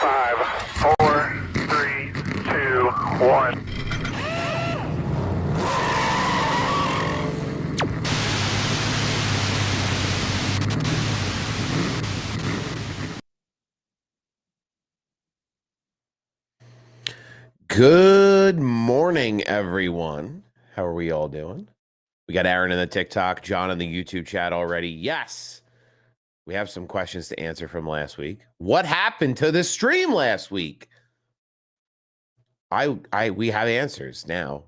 5, 4, 3, 2, 1. Good morning, everyone. How are we all doing? We got Aaron in the TikTok, John in the YouTube chat already. Yes, we have some questions to answer from last week. What happened to the stream last week? We have answers now.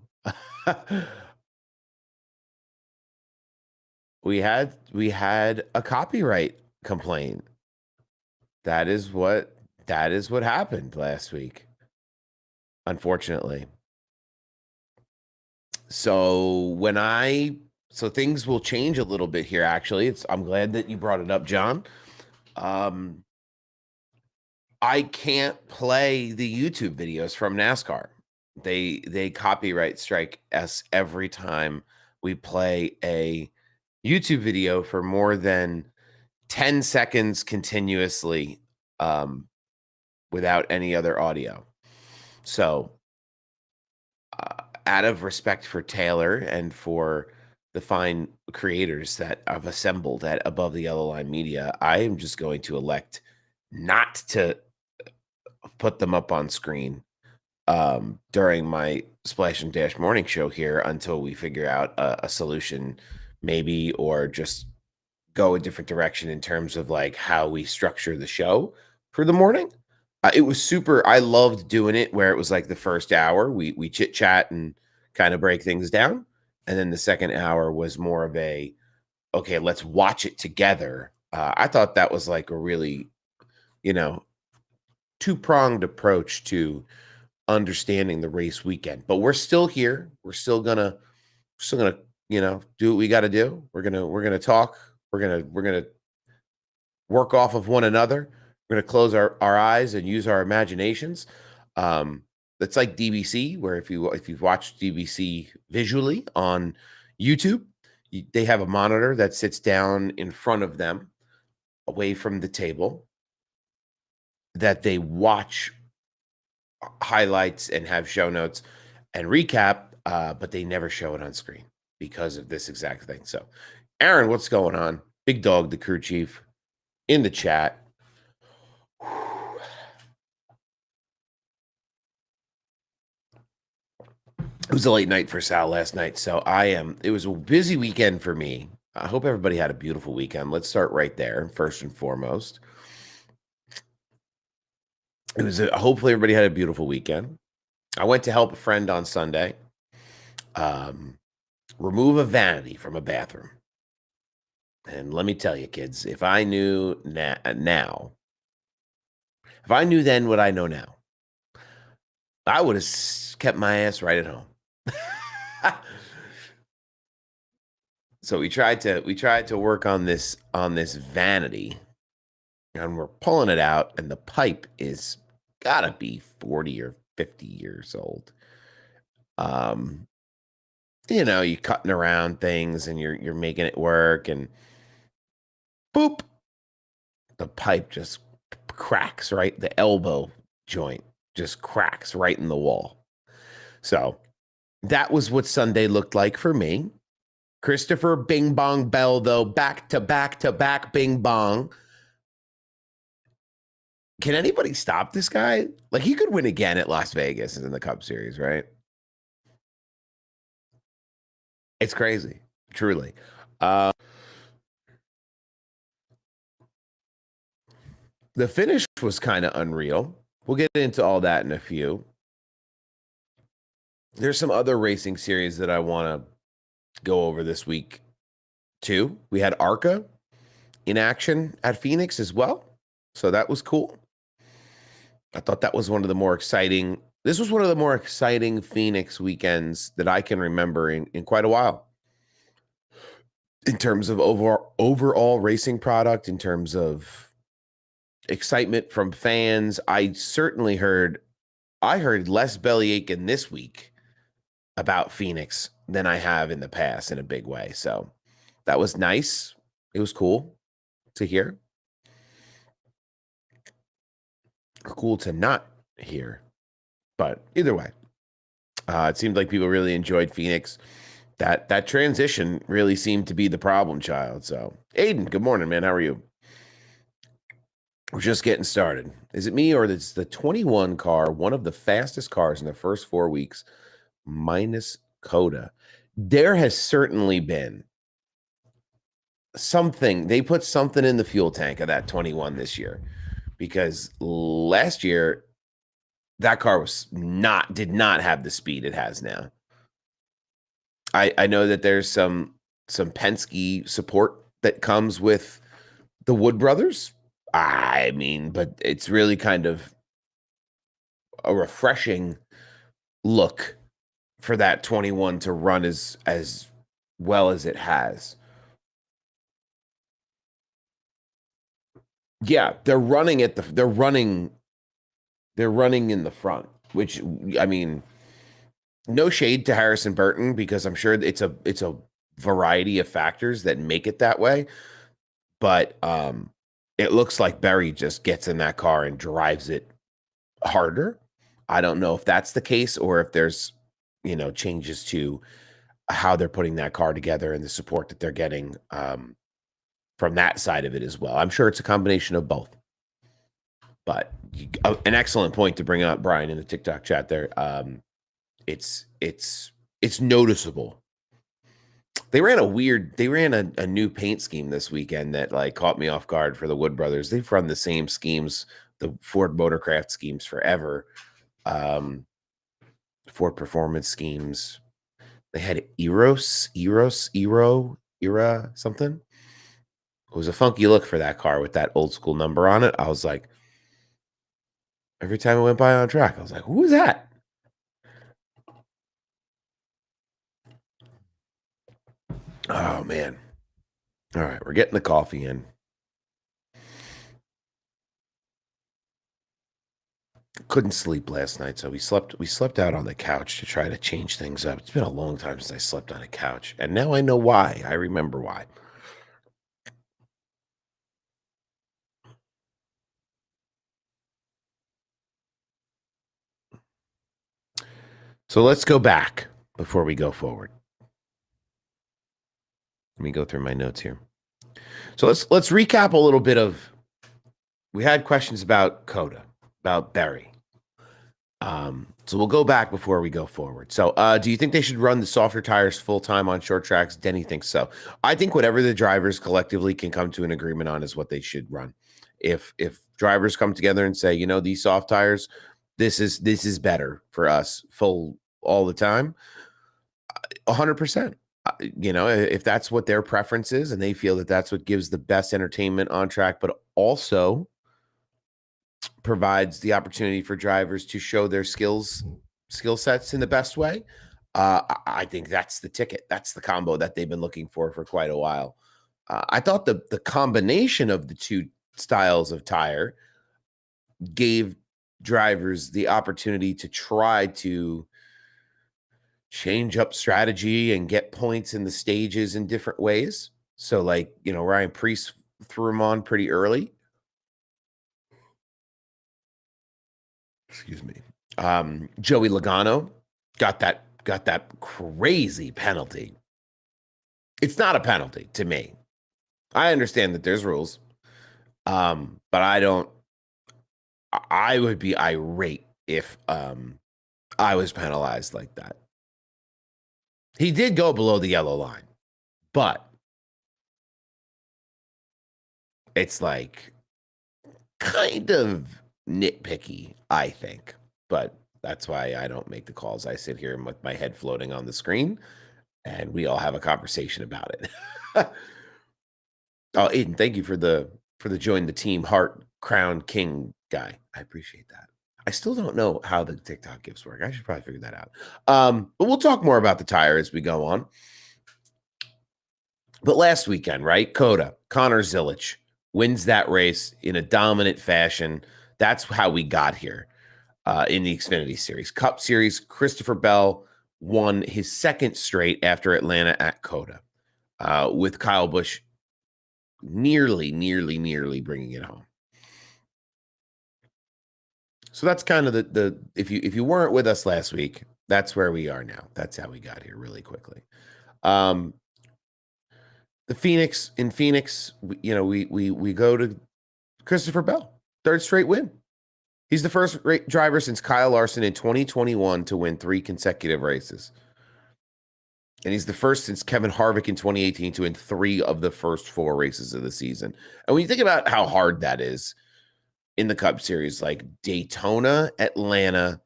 we had a copyright complaint. That is what happened last week, unfortunately. So things will change a little bit here. Actually, I'm glad that you brought it up, John. I can't play the YouTube videos from NASCAR. They copyright strike us every time we play a YouTube video for more than 10 seconds continuously without any other audio. So out of respect for Taylor and for the fine creators that I've assembled at Above the Yellow Line Media, I am just going to elect not to put them up on screen during my Splash and Dash morning show here until we figure out a solution, maybe, or just go a different direction in terms of like how we structure the show for the morning. It was super. I loved doing it where it was like the first hour we chit chat and kind of break things down, and then the second hour was more of a okay, let's watch it together. I thought that was like a really, two-pronged approach to understanding the race weekend. But we're still here. We're still gonna do what we got to do. We're gonna talk. We're gonna work off of one another. We're going to close our eyes and use our imaginations. That's like DBC, where if you've watched DBC visually on YouTube, they have a monitor that sits down in front of them, away from the table, that they watch highlights and have show notes and recap, but they never show it on screen because of this exact thing. So, Aaron, what's going on? Big Dog, the crew chief, in the chat. It was a late night for Sal last night, so it was a busy weekend for me. I hope everybody had a beautiful weekend. Let's start right there, first and foremost. Hopefully everybody had a beautiful weekend. I went to help a friend on Sunday remove a vanity from a bathroom. And let me tell you, kids, if I knew now, if I knew then what I know now, I would have kept my ass right at home. So we tried to work on this vanity, and we're pulling it out, and the pipe is gotta be 40 or 50 years old. You're cutting around things and you're making it work, and boop, the pipe just cracks, right? The elbow joint just cracks right in the wall. So that was what Sunday looked like for me. Christopher Bing Bong Bell, though, back to back to back Bing Bong. Can anybody stop this guy? Like, he could win again at Las Vegas in the Cup Series, right? It's crazy, truly. The finish was kind of unreal. We'll get into all that in a few. There's some other racing series that I want to go over this week, too. We had ARCA in action at Phoenix as well, so that was cool. I thought that was one of the more exciting. This was one of the more exciting Phoenix weekends that I can remember in quite a while. In terms of overall racing product, in terms of excitement from fans, I heard less bellyache in this week about Phoenix than I have in the past in a big way. So that was nice. It was cool to hear. cool to not hear. But either way, it seemed like people really enjoyed Phoenix. That transition really seemed to be the problem child. So, Aiden, good morning, man. How are you? We're just getting started. Is it me or is the 21 car one of the fastest cars in the first 4 weeks, minus Coda? There has certainly been something. They put something in the fuel tank of that 21 this year, because last year that car did not have the speed it has now. I know that there's some Penske support that comes with the Wood brothers. I mean, but it's really kind of a refreshing look for that 21 to run as well as it has. Yeah, they're running in the front, which, I mean, no shade to Harrison Burton, because I'm sure it's a variety of factors that make it that way. But it looks like Berry just gets in that car and drives it harder. I don't know if that's the case, or if there's, changes to how they're putting that car together and the support that they're getting from that side of it as well. I'm sure it's a combination of both. But an excellent point to bring up, Brian, in the TikTok chat there. It's noticeable. They ran a new paint scheme this weekend that like caught me off guard for the Wood brothers. They've run the same schemes, the Ford Motorcraft schemes, forever. Ford Performance schemes. They had Era something. It was a funky look for that car with that old school number on it. I was like, every time I went by on track, I was like, who is that? Oh, man. All right, we're getting the coffee in. Couldn't sleep last night, so we slept out on the couch to try to change things up. It's been a long time since I slept on a couch, and now I know why. I remember why. So let's go back before we go forward. Let me go through my notes here. So let's recap a little bit of. We had questions about Coda, about Berry. So we'll go back before we go forward. So do you think they should run the softer tires full time on short tracks? Denny thinks so. I think whatever the drivers collectively can come to an agreement on is what they should run. If drivers come together and say, these soft tires, this is better for us full all the time, 100%. If that's what their preference is and they feel that that's what gives the best entertainment on track, but also provides the opportunity for drivers to show their skill sets in the best way, I think that's the ticket. That's the combo that they've been looking for quite a while. I thought the combination of the two styles of tire gave drivers the opportunity to try to change up strategy and get points in the stages in different ways. So like, Ryan Preece threw him on pretty early. Excuse me. Joey Logano got that crazy penalty. It's not a penalty to me. I understand that there's rules. But I would be irate if I was penalized like that. He did go below the yellow line, but it's like kind of nitpicky, I think. But that's why I don't make the calls. I sit here with my head floating on the screen, and we all have a conversation about it. Oh, Aiden, thank you for the join the team heart crown king guy. I appreciate that. I still don't know how the TikTok gifts work. I should probably figure that out. But we'll talk more about the tire as we go on. But last weekend, right? Coda, Connor Zilic wins that race in a dominant fashion. That's how we got here in the Xfinity Series. Cup Series, Christopher Bell won his second straight after Atlanta at Coda, with Kyle Busch nearly bringing it home. So that's kind of the if you weren't with us last week, that's where we are now. That's how we got here really quickly. Um, the Phoenix, we go to Christopher Bell, third straight win. He's the first driver since Kyle Larson in 2021 to win 3 consecutive races. And he's the first since Kevin Harvick in 2018 to win 3 of the first 4 races of the season. And when you think about how hard that is in the Cup Series, like Daytona, Atlanta,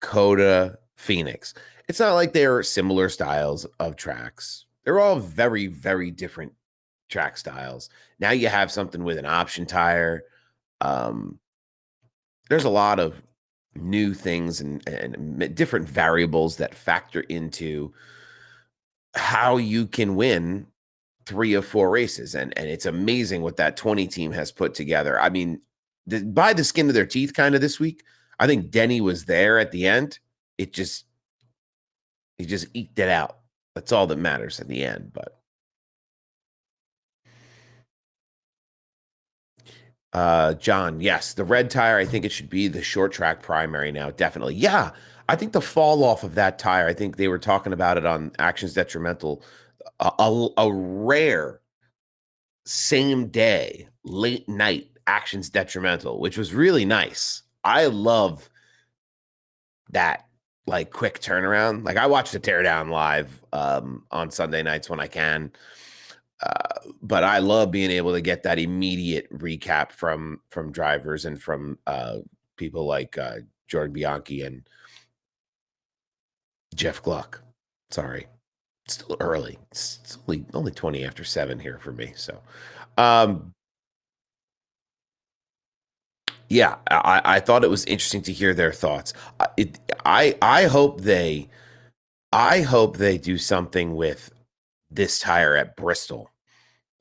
Coda, Phoenix, it's not like they're similar styles of tracks. They're all very, very different track styles. Now you have something with an option tire. There's a lot of new things and different variables that factor into how you can win 3 of 4 races. And it's amazing what that 20 team has put together. I mean, by the skin of their teeth kind of this week. I think Denny was there at the end. He just eked it out. That's all that matters at the end. But John, yes, the red tire, I think it should be the short track primary now. Definitely. Yeah. I think the fall off of that tire, I think they were talking about it on Actions Detrimental, a rare same day, late night Actions Detrimental, which was really nice. I love that like quick turnaround. Like I watch the teardown live on Sunday nights when I can. But I love being able to get that immediate recap from drivers and from people like Jordan Bianchi and Jeff Gluck. Sorry, it's still early. It's only 20 after 7 here for me. So, yeah, I thought it was interesting to hear their thoughts. I hope they do something with this tire at Bristol.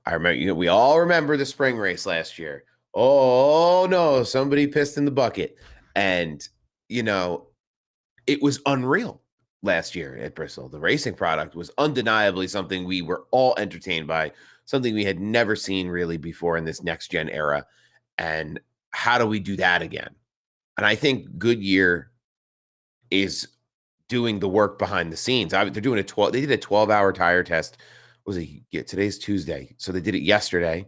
I remember, we all remember the spring race last year. Oh no, somebody pissed in the bucket. And, it was unreal last year at Bristol. The racing product was undeniably something we were all entertained by, something we had never seen really before in this next gen era. And how do we do that again? And I think Goodyear is doing the work behind the scenes. They're doing they did a 12-hour tire test. Today's Tuesday. So they did it yesterday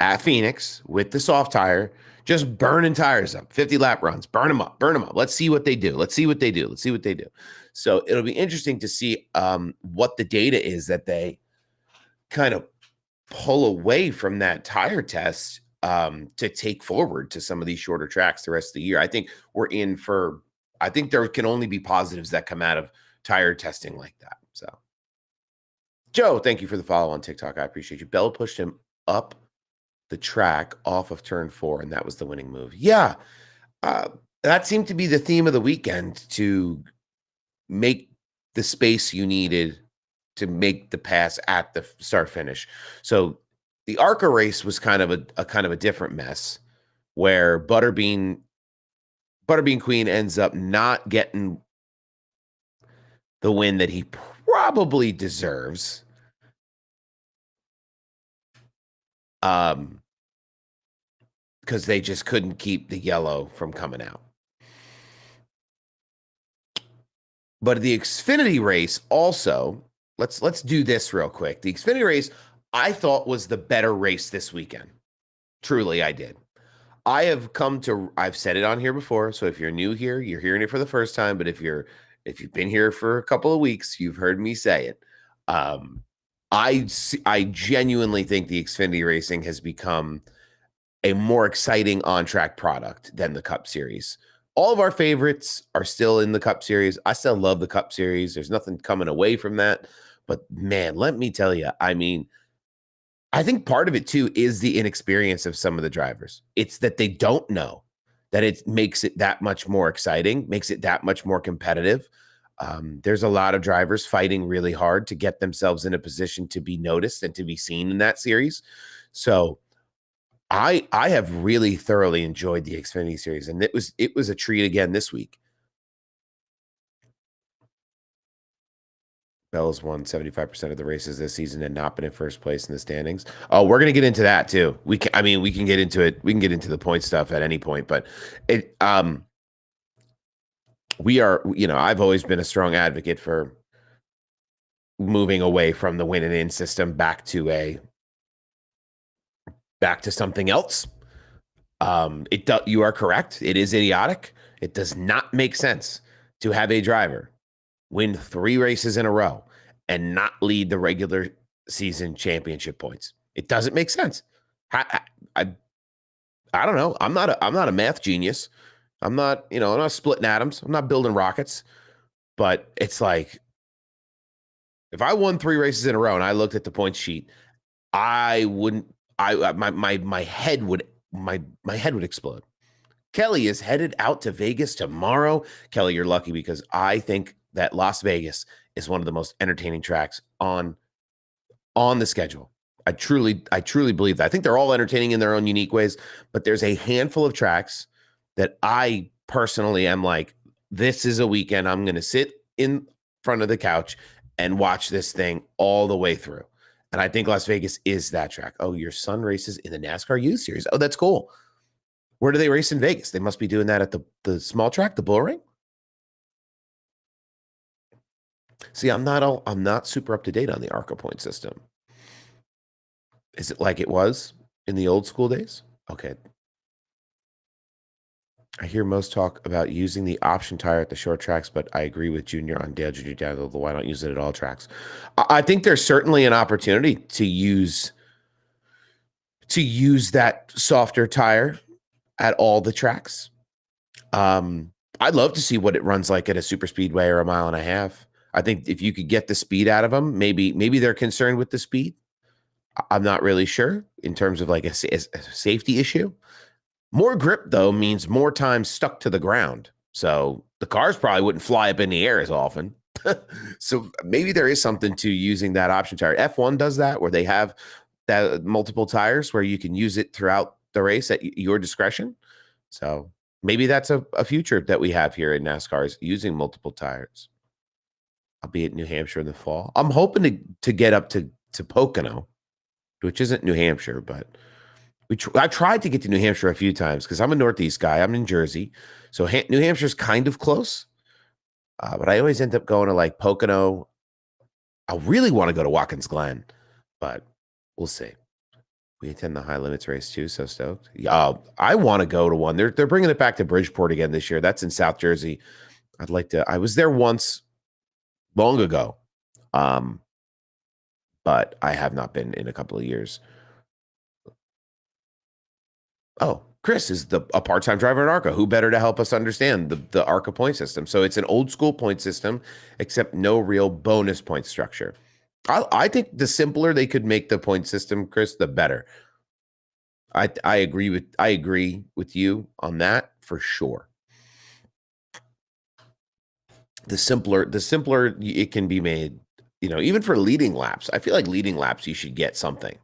at Phoenix with the soft tire, just burning tires up, 50 lap runs, burn them up. Let's see what they do. So it'll be interesting to see what the data is that they kind of pull away from that tire test to take forward to some of these shorter tracks the rest of the year. I think there can only be positives that come out of tire testing like that. So Joe, thank you for the follow on TikTok. I appreciate you. Bell pushed him up the track off of turn 4, and that was the winning move. Yeah, that seemed to be the theme of the weekend, to make the space you needed to make the pass at the start finish. So the ARCA race was kind of a different mess, where Butterbean Queen ends up not getting the win that he probably deserves. Because they just couldn't keep the yellow from coming out. But the Xfinity race also, let's do this real quick. The Xfinity race, I thought, was the better race this weekend. Truly, I did. I've said it on here before, so if you're new here, you're hearing it for the first time. But if you've been here for a couple of weeks, you've heard me say it. I genuinely think the Xfinity racing has become a more exciting on-track product than the Cup Series. All of our favorites are still in the Cup Series. I still love the Cup Series. There's nothing coming away from that. But man, let me tell you, I mean, I think part of it too is the inexperience of some of the drivers. It's that they don't know that it makes it that much more exciting, makes it that much more competitive. There's a lot of drivers fighting really hard to get themselves in a position to be noticed and to be seen in that series. So I have really thoroughly enjoyed the Xfinity series, and it was a treat again this week. Bell's won 75% of the races this season and not been in first place in the standings. Oh, we're gonna get into that too. We can get into it. We can get into the point stuff at any point, but we are, I've always been a strong advocate for moving away from the win and in system back to something else. You are correct. It is idiotic. It does not make sense to have a driver win 3 races in a row and not lead the regular season championship points. It doesn't make sense. I don't know. I'm not a math genius. I'm not splitting atoms. I'm not building rockets. But it's like, if I won 3 races in a row and I looked at the point sheet, my head would explode. Kelly is headed out to Vegas tomorrow. Kelly, you're lucky, because I think that Las Vegas is one of the most entertaining tracks on the schedule. I truly believe that. I think they're all entertaining in their own unique ways, but there's a handful of tracks that I personally am like, this is a weekend I'm going to sit in front of the couch and watch this thing all the way through. And I think Las Vegas is that track. Oh, your son races in the NASCAR U Series. Oh, that's cool. Where do they race in Vegas? They must be doing that at the small track, the Bull Ring. See, I'm not super up to date on the ARCA point system. Is it like it was in the old school days? Okay. I hear most talk about using the option tire at the short tracks, but I agree with Junior on Dale Jr. down. Why not use it at all tracks? I think there's certainly an opportunity to use that softer tire at all the tracks. I'd love to see what it runs like at a super speedway or a mile and a half. I think if you could get the speed out of them, maybe they're concerned with the speed. I'm not really sure in terms of like a safety issue. More grip, though, means more time stuck to the ground. So the cars probably wouldn't fly up in the air as often. So maybe there is something to using that option tire. F1 does that, where they have that multiple tires where you can use it throughout the race at your discretion. So maybe that's a future that we have here in NASCAR, is using multiple tires. I'll be at New Hampshire in the fall. I'm hoping to get up to Pocono, which isn't New Hampshire, but I tried to get to New Hampshire a few times because I'm a Northeast guy. I'm in Jersey. So New Hampshire's kind of close. But I always end up going to like Pocono. I really want to go to Watkins Glen, but we'll see. We attend the high limits race too. So stoked. I want to go to one. They're bringing it back to Bridgeport again this year. That's in South Jersey. I'd like to. I was there once long ago. But I have not been in a couple of years. Oh, Chris is a part-time driver at ARCA. Who better to help us understand the ARCA point system? So it's an old school point system, except no real bonus point structure. I think the simpler they could make the point system, Chris, the better. I agree with you on that for sure. The simpler it can be made, even for leading laps. I feel like leading laps, you should get something.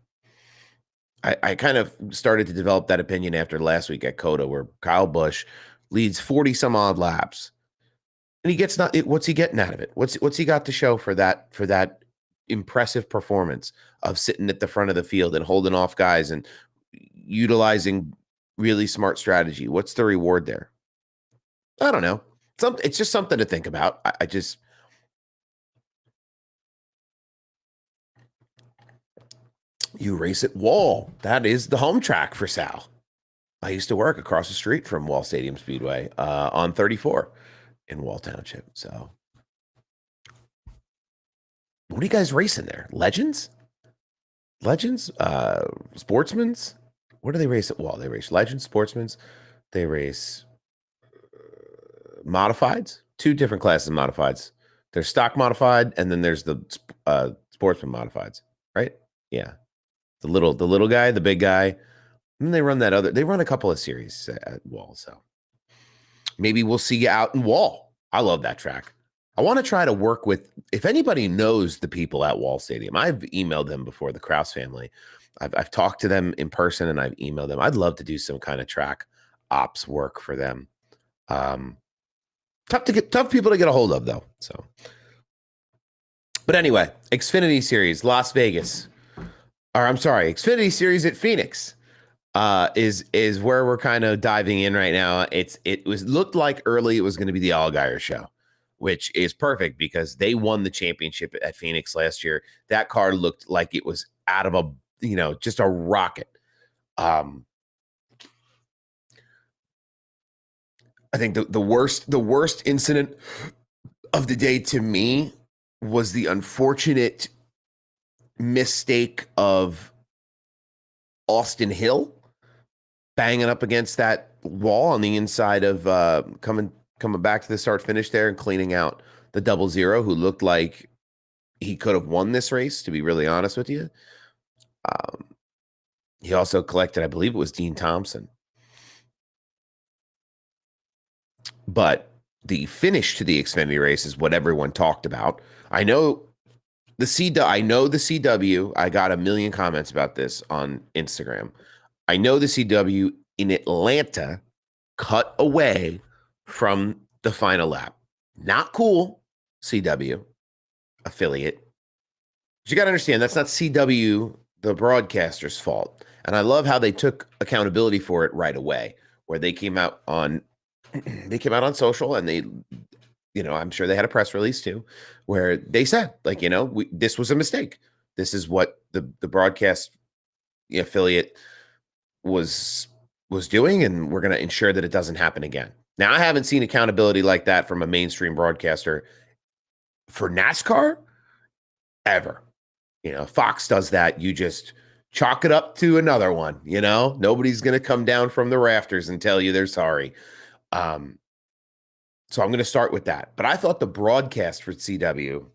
I kind of started to develop that opinion after last week at COTA, where Kyle Busch leads 40 some odd laps, and he gets what's he getting out of it? What's he got to show for that impressive performance of sitting at the front of the field and holding off guys and utilizing really smart strategy? What's the reward there? I don't know. It's just something to think about. You race at Wall. That is the home track for Sal. I used to work across the street from Wall Stadium Speedway on 34 in Wall Township. So what are you guys racing there? Legends? Sportsmans? What do they race at Wall? They race Legends, Sportsmans. They race modifieds. 2 different classes of modifieds. There's stock modified, and then there's the sportsman modifieds, right? Yeah. The little guy, the big guy. And they run a couple of series at Wall. So maybe we'll see you out in Wall. I love that track. I want to try to work with, if anybody knows the people at Wall Stadium. I've emailed them before, the Kraus family. I've talked to them in person, and I've emailed them. I'd love to do some kind of track ops work for them. Tough people to get a hold of, though. So But anyway, Xfinity Series, Las Vegas. Or I'm sorry, Xfinity Series at Phoenix is where we're kind of diving in right now. Looked like early it was going to be the Allgaier show, which is perfect because they won the championship at Phoenix last year. That car looked like it was out of just a rocket. I think the worst incident of the day to me was the unfortunate mistake of Austin Hill banging up against that wall on the inside of coming back to the start finish there and cleaning out the 00, who looked like he could have won this race, to be really honest with you. He also collected, I believe it was Dean Thompson. But the finish to the Xfinity race is what everyone talked about. I know the CW. I got a million comments about this on Instagram. I know the CW in Atlanta cut away from the final lap. Not cool, CW affiliate. But you got to understand, that's not CW, the broadcaster's fault. And I love how they took accountability for it right away, where they came out on social and they, I'm sure they had a press release too, where they said, like, this was a mistake. This is what the broadcast affiliate was doing, and we're going to ensure that it doesn't happen again. Now, I haven't seen accountability like that from a mainstream broadcaster for NASCAR ever. Fox does that. You just chalk it up to another one. Nobody's going to come down from the rafters and tell you they're sorry. So I'm going to start with that. But I thought the broadcast for CW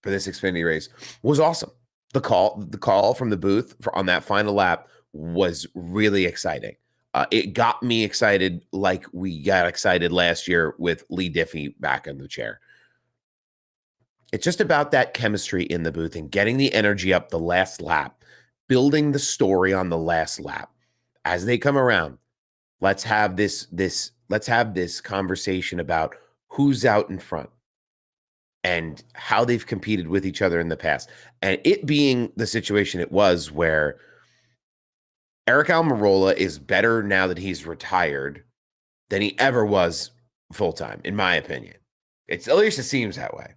for this Xfinity race was awesome. The call from the booth on that final lap was really exciting. It got me excited like we got excited last year with Lee Diffie back in the chair. It's just about that chemistry in the booth and getting the energy up the last lap, building the story on the last lap. As they come around, let's have this conversation about who's out in front and how they've competed with each other in the past. And it being the situation it was, where Eric Almirola is better now that he's retired than he ever was full-time, in my opinion. At least it seems that way.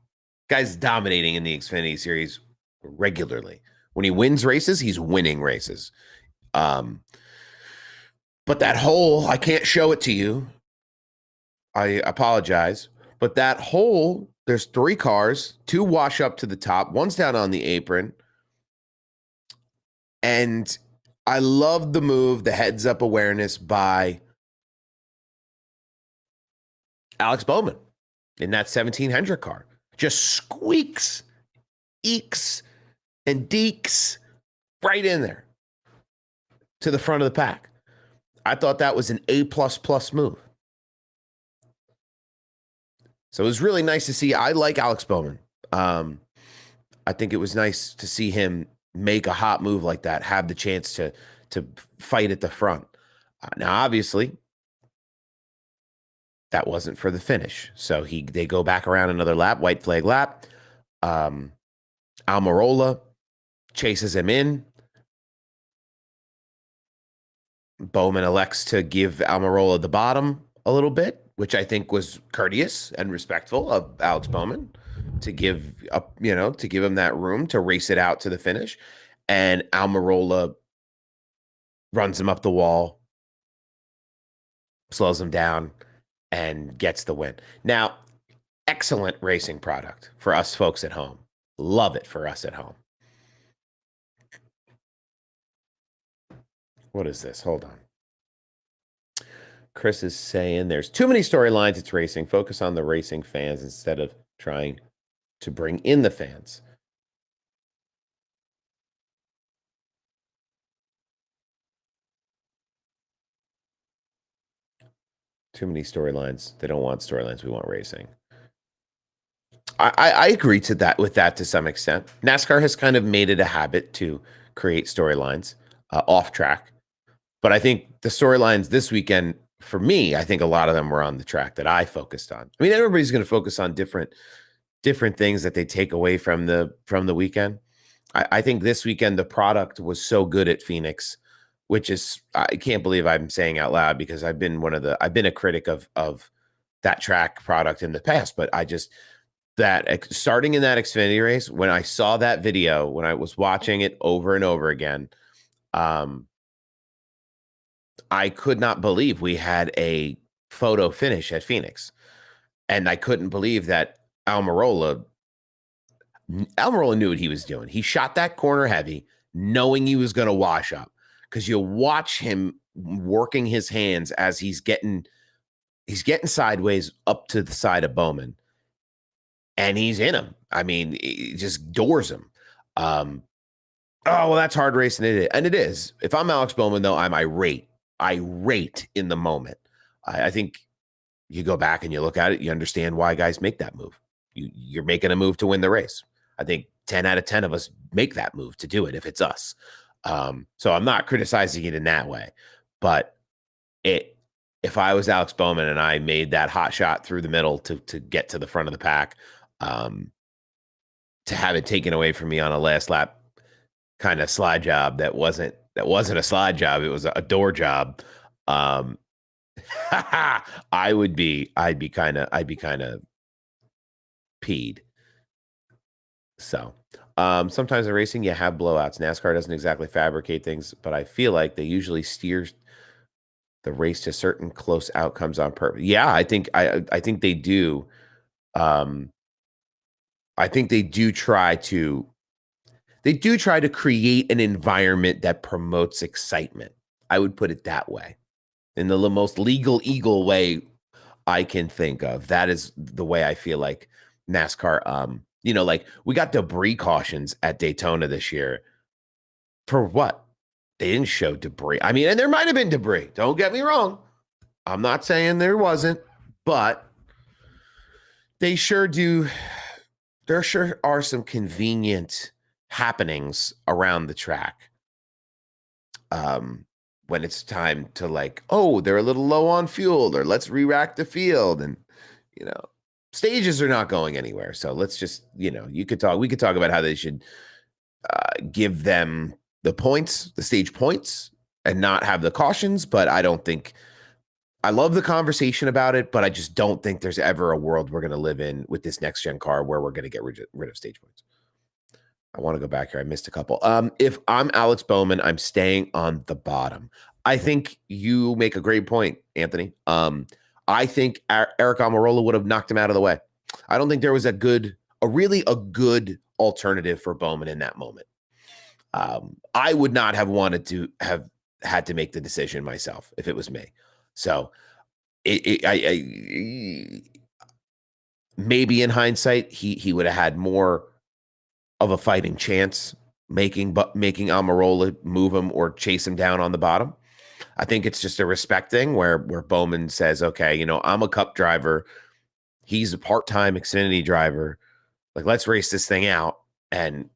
Guy's dominating in the Xfinity Series regularly. When he wins races, he's winning races. But that hole, I can't show it to you. I apologize. But that hole, there's 3 cars, 2 wash up to the top, 1's down on the apron. And I love the move, the heads-up awareness by Alex Bowman in that 17 Hendrick car. Just squeaks, eeks, and deeks right in there to the front of the pack. I thought that was an A++ move. So it was really nice to see. I like Alex Bowman. I think it was nice to see him make a hot move like that, have the chance to fight at the front. Now, obviously, that wasn't for the finish. So they go back around another lap, white flag lap. Almirola chases him in. Bowman elects to give Almirola the bottom a little bit, which I think was courteous and respectful of Alex Bowman to give him that room to race it out to the finish. And Almirola runs him up the wall, slows him down, and gets the win. Now, excellent racing product for us folks at home. Love it for us at home. What is this? Hold on. Chris is saying there's too many storylines. It's racing. Focus on the racing fans instead of trying to bring in the fans. Too many storylines. They don't want storylines. We want racing. I agree to that with that to some extent. NASCAR has kind of made it a habit to create storylines off track. But I think the storylines this weekend, for me, I think a lot of them were on the track that I focused on. I mean, everybody's going to focus on different different things that they take away from the weekend. I think this weekend the product was so good at Phoenix, which is I can't believe I'm saying out loud because I've been a critic of that track product in the past, but I just starting in that Xfinity race, when I saw that video, when I was watching it over and over again, I could not believe we had a photo finish at Phoenix. And I couldn't believe that Almirola knew what he was doing. He shot that corner heavy, knowing he was going to wash up, because you watch him working his hands as he's getting sideways up to the side of Bowman, and he's in him. I mean, he just doors him. Oh, well, that's hard racing. And it is. If I'm Alex Bowman, though, I'm irate in the moment. I think you go back and you look at it, you understand why guys make that move. You're making a move to win the race. I think 10 out of 10 of us make that move to do it if it's us. So I'm not criticizing it in that way. But if I was Alex Bowman and I made that hot shot through the middle to get to the front of the pack, to have it taken away from me on a last lap kind of slide job that wasn't a slide job, it was a door job. I'd be kind of peed. So sometimes in racing you have blowouts. NASCAR doesn't exactly fabricate things, but I feel like they usually steer the race to certain close outcomes on purpose. Yeah, I think they do. I think they do try to create an environment that promotes excitement. I would put it that way. In the most legal way I can think of. That is the way I feel like NASCAR, like we got debris cautions at Daytona this year. For what? They didn't show debris. I mean, and there might have been debris. Don't get me wrong. I'm not saying there wasn't, but they sure do. There sure are some convenient happenings around the track. When it's time to they're a little low on fuel, or let's re-rack the field, and stages are not going anywhere. So let's just, we could talk about how they should give them the stage points and not have the cautions, but I love the conversation about it, but I just don't think there's ever a world we're going to live in with this next gen car where we're going to get rid of stage points. I want to go back here. I missed a couple. If I'm Alex Bowman, I'm staying on the bottom. I think you make a great point, Anthony. I think Eric Almirola would have knocked him out of the way. I don't think there was a really good alternative for Bowman in that moment. I would not have wanted to have had to make the decision myself if it was me. So maybe in hindsight, he would have had more of a fighting chance making Almirola move him or chase him down on the bottom. I think it's just a respect thing where Bowman says, okay, I'm a cup driver. He's a part-time Xfinity driver. Let's race this thing out. And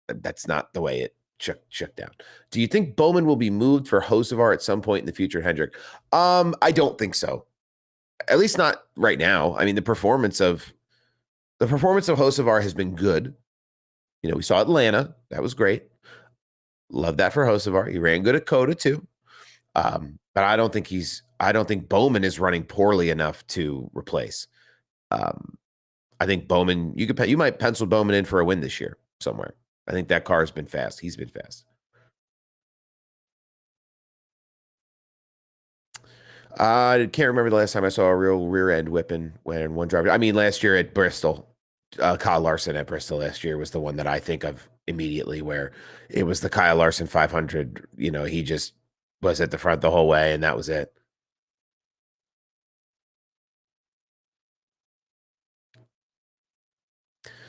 that's not the way it shook down. Do you think Bowman will be moved for Hocevar at some point in the future, Hendrick? I don't think so. At least not right now. I mean, the performance of Hocevar has been good. We saw Atlanta. That was great. Love that for Hocevar. He ran good at Coda too. But I don't think Bowman is running poorly enough to replace. I think Bowman, you might pencil Bowman in for a win this year somewhere. I think that car has been fast. He's been fast. I can't remember the last time I saw a real rear end whipping when one driver. I mean, last year at Bristol, Kyle Larson at Bristol last year was the one that I think of immediately, where it was the Kyle Larson 500. He just was at the front the whole way, and that was it.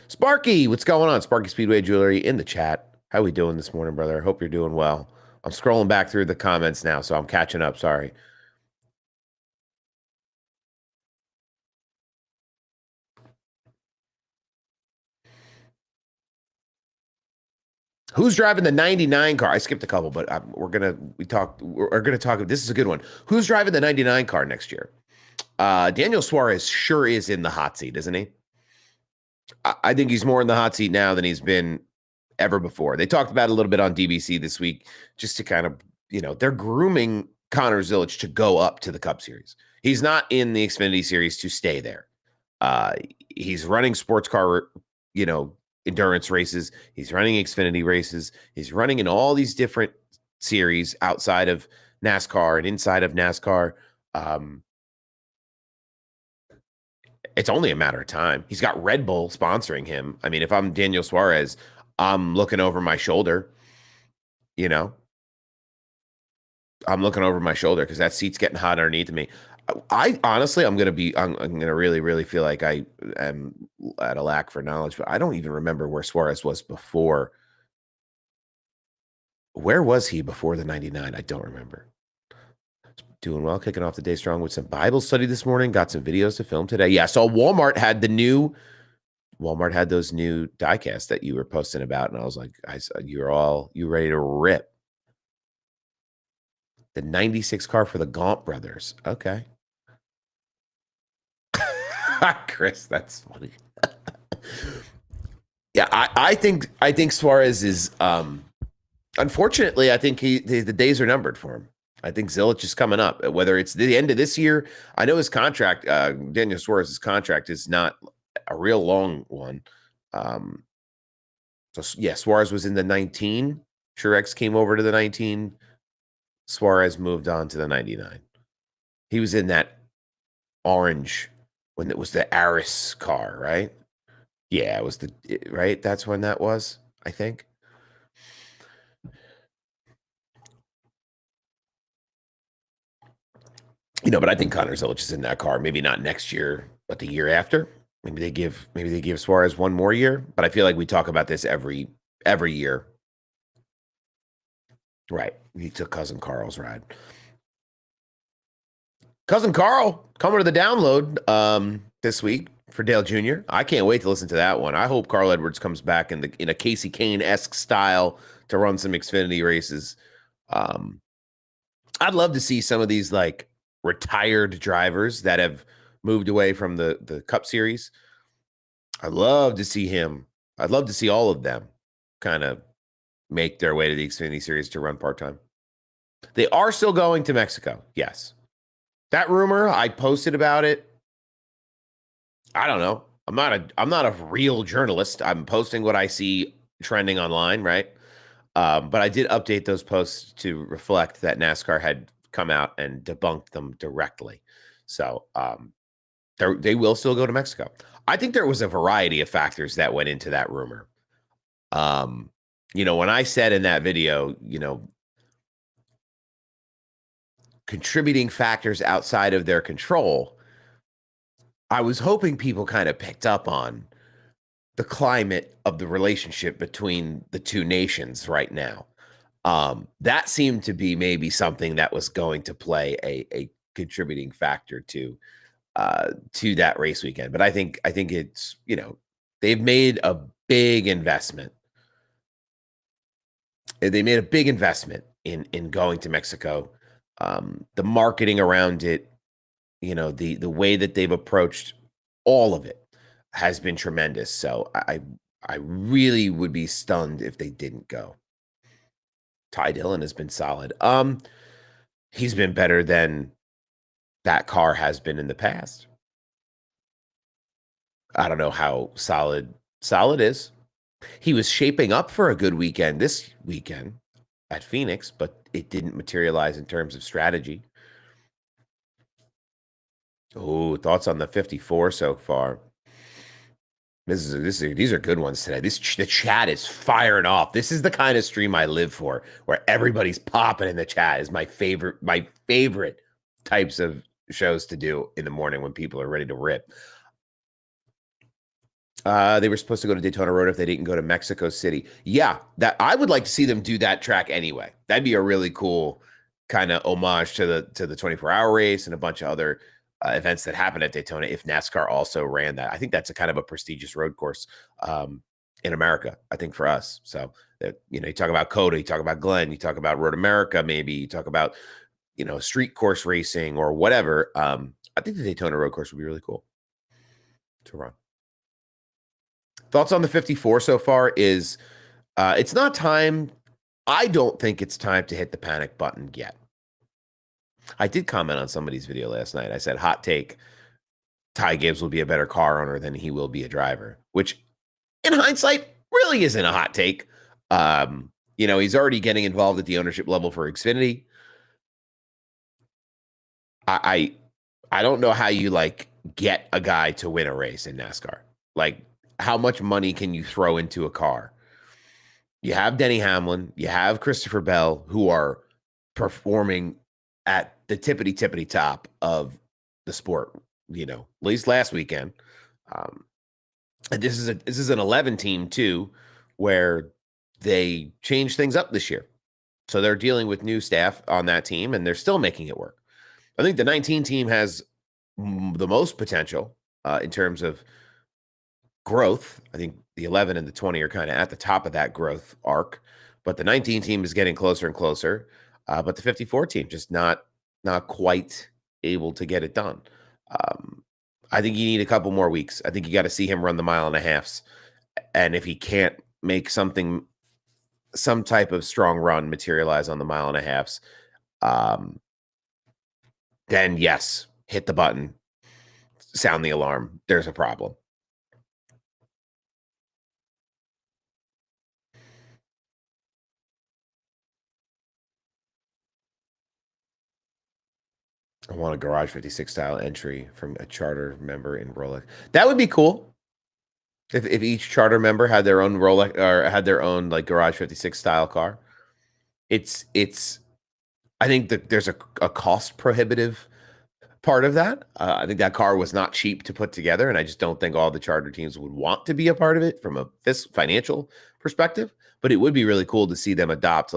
Sparky, what's going on? Sparky Speedway Jewelry in the chat. How we doing this morning, brother? I hope you're doing well. I'm scrolling back through the comments now, so I'm catching up. Sorry. Who's driving the 99 car? I skipped a couple, but we're gonna talk. This is a good one. Who's driving the 99 car next year? Daniel Suarez sure is in the hot seat, isn't he? I think he's more in the hot seat now than he's been ever before. They talked about it a little bit on DBC this week, just to kind of, they're grooming Connor Zilic to go up to the Cup Series. He's not in the Xfinity Series to stay there. He's running sports car, endurance races. He's running Xfinity races. He's running in all these different series outside of NASCAR and inside of NASCAR. It's only a matter of time. He's got Red Bull sponsoring him. I mean, if I'm Daniel Suarez, I'm looking over my shoulder, I'm looking over my shoulder because that seat's getting hot underneath me. I honestly, I'm going to really, really feel like I am at a lack for knowledge, but I don't even remember where Suarez was before. Where was he before the 99? I don't remember. Doing well, kicking off the day strong with some Bible study this morning. Got some videos to film today. Yeah, so Walmart had those new diecasts that you were posting about, and I was like, you ready to rip. The 96 car for the Gaunt brothers. Okay. Chris, that's funny. Yeah, I think Suarez is unfortunately, I think the days are numbered for him. I think Zilic is coming up. Whether it's the end of this year, I know his contract, Daniel Suarez's contract, is not a real long one. So yeah, Suarez was in the 19. Truex came over to the 19. Suarez moved on to the 99. He was in that orange when it was the Aris car, right? Yeah, it was right. That's when that was, I think. But I think Connor Zilic is in that car. Maybe not next year, but the year after. Maybe they give Suarez one more year. But I feel like we talk about this every year. Right. He took Cousin Carl's ride. Cousin Carl coming to the download this week for Dale Jr. I can't wait to listen to that one. I hope Carl Edwards comes back in a Casey Kane-esque style to run some Xfinity races. I'd love to see some of these like retired drivers that have moved away from the Cup Series. I'd love to see him. I'd love to see all of them kind of make their way to the Xfinity Series to run part-time. They are still going to Mexico. Yes. That rumor, I posted about it. I don't know. I'm not a real journalist. I'm posting what I see trending online, right? But I did update those posts to reflect that NASCAR had come out and debunked them directly. So they will still go to Mexico. I think there was a variety of factors that went into that rumor. When I said in that video, contributing factors outside of their control, I was hoping people kind of picked up on the climate of the relationship between the two nations right now. That seemed to be maybe something that was going to play a contributing factor to that race weekend. But I think it's, they've made a big investment. They made a big investment in going to Mexico. The marketing around it, the way that they've approached all of it has been tremendous. So I really would be stunned if they didn't go. Ty Dillon has been solid. He's been better than that car has been in the past. I don't know how solid is. He was shaping up for a good weekend this weekend at Phoenix, but it didn't materialize in terms of strategy. Oh, thoughts on the 54 so far? These are good ones today. The chat is firing off. This is the kind of stream I live for, where everybody's popping in the chat. Is my favorite types of shows to do in the morning when people are ready to rip. They were supposed to go to Daytona Road if they didn't go to Mexico City. Yeah, that I would like to see them do that track anyway. That'd be a really cool kind of homage to the 24-hour race and a bunch of other events that happen at Daytona. If NASCAR also ran that, I think that's a kind of a prestigious road course in America. I think for us. So that, you talk about COTA, you talk about Glen, you talk about Road America, maybe you talk about street course racing or whatever. I think the Daytona road course would be really cool to run. Thoughts on the 54 so far is it's not time. I don't think it's time to hit the panic button yet. I did comment on somebody's video last night. I said, hot take, Ty Gibbs will be a better car owner than he will be a driver, which in hindsight really isn't a hot take. He's already getting involved at the ownership level for Xfinity. I don't know how you get a guy to win a race in NASCAR. Like, how much money can you throw into a car? You have Denny Hamlin, you have Christopher Bell, who are performing at the tippity top of the sport, at least last weekend. And this is an 11 team too, where they changed things up this year. So they're dealing with new staff on that team, and they're still making it work. I think the 19 team has the most potential in terms of growth. I think the 11 and the 20 are kind of at the top of that growth arc, but the 19 team is getting closer and closer. But the 54 team just not quite able to get it done. I think you need a couple more weeks. I think you got to see him run the mile and a halves, and if he can't make some type of strong run materialize on the mile and a halves, then yes, hit the button, sound the alarm. There's a problem. I want a Garage 56 style entry from a charter member in Rolex. That would be cool. If each charter member had their own Rolex or had their own Garage 56 style car. I think that there's a cost prohibitive part of that. I think that car was not cheap to put together, and I just don't think all the charter teams would want to be a part of it from a financial perspective. But it would be really cool to see them adopt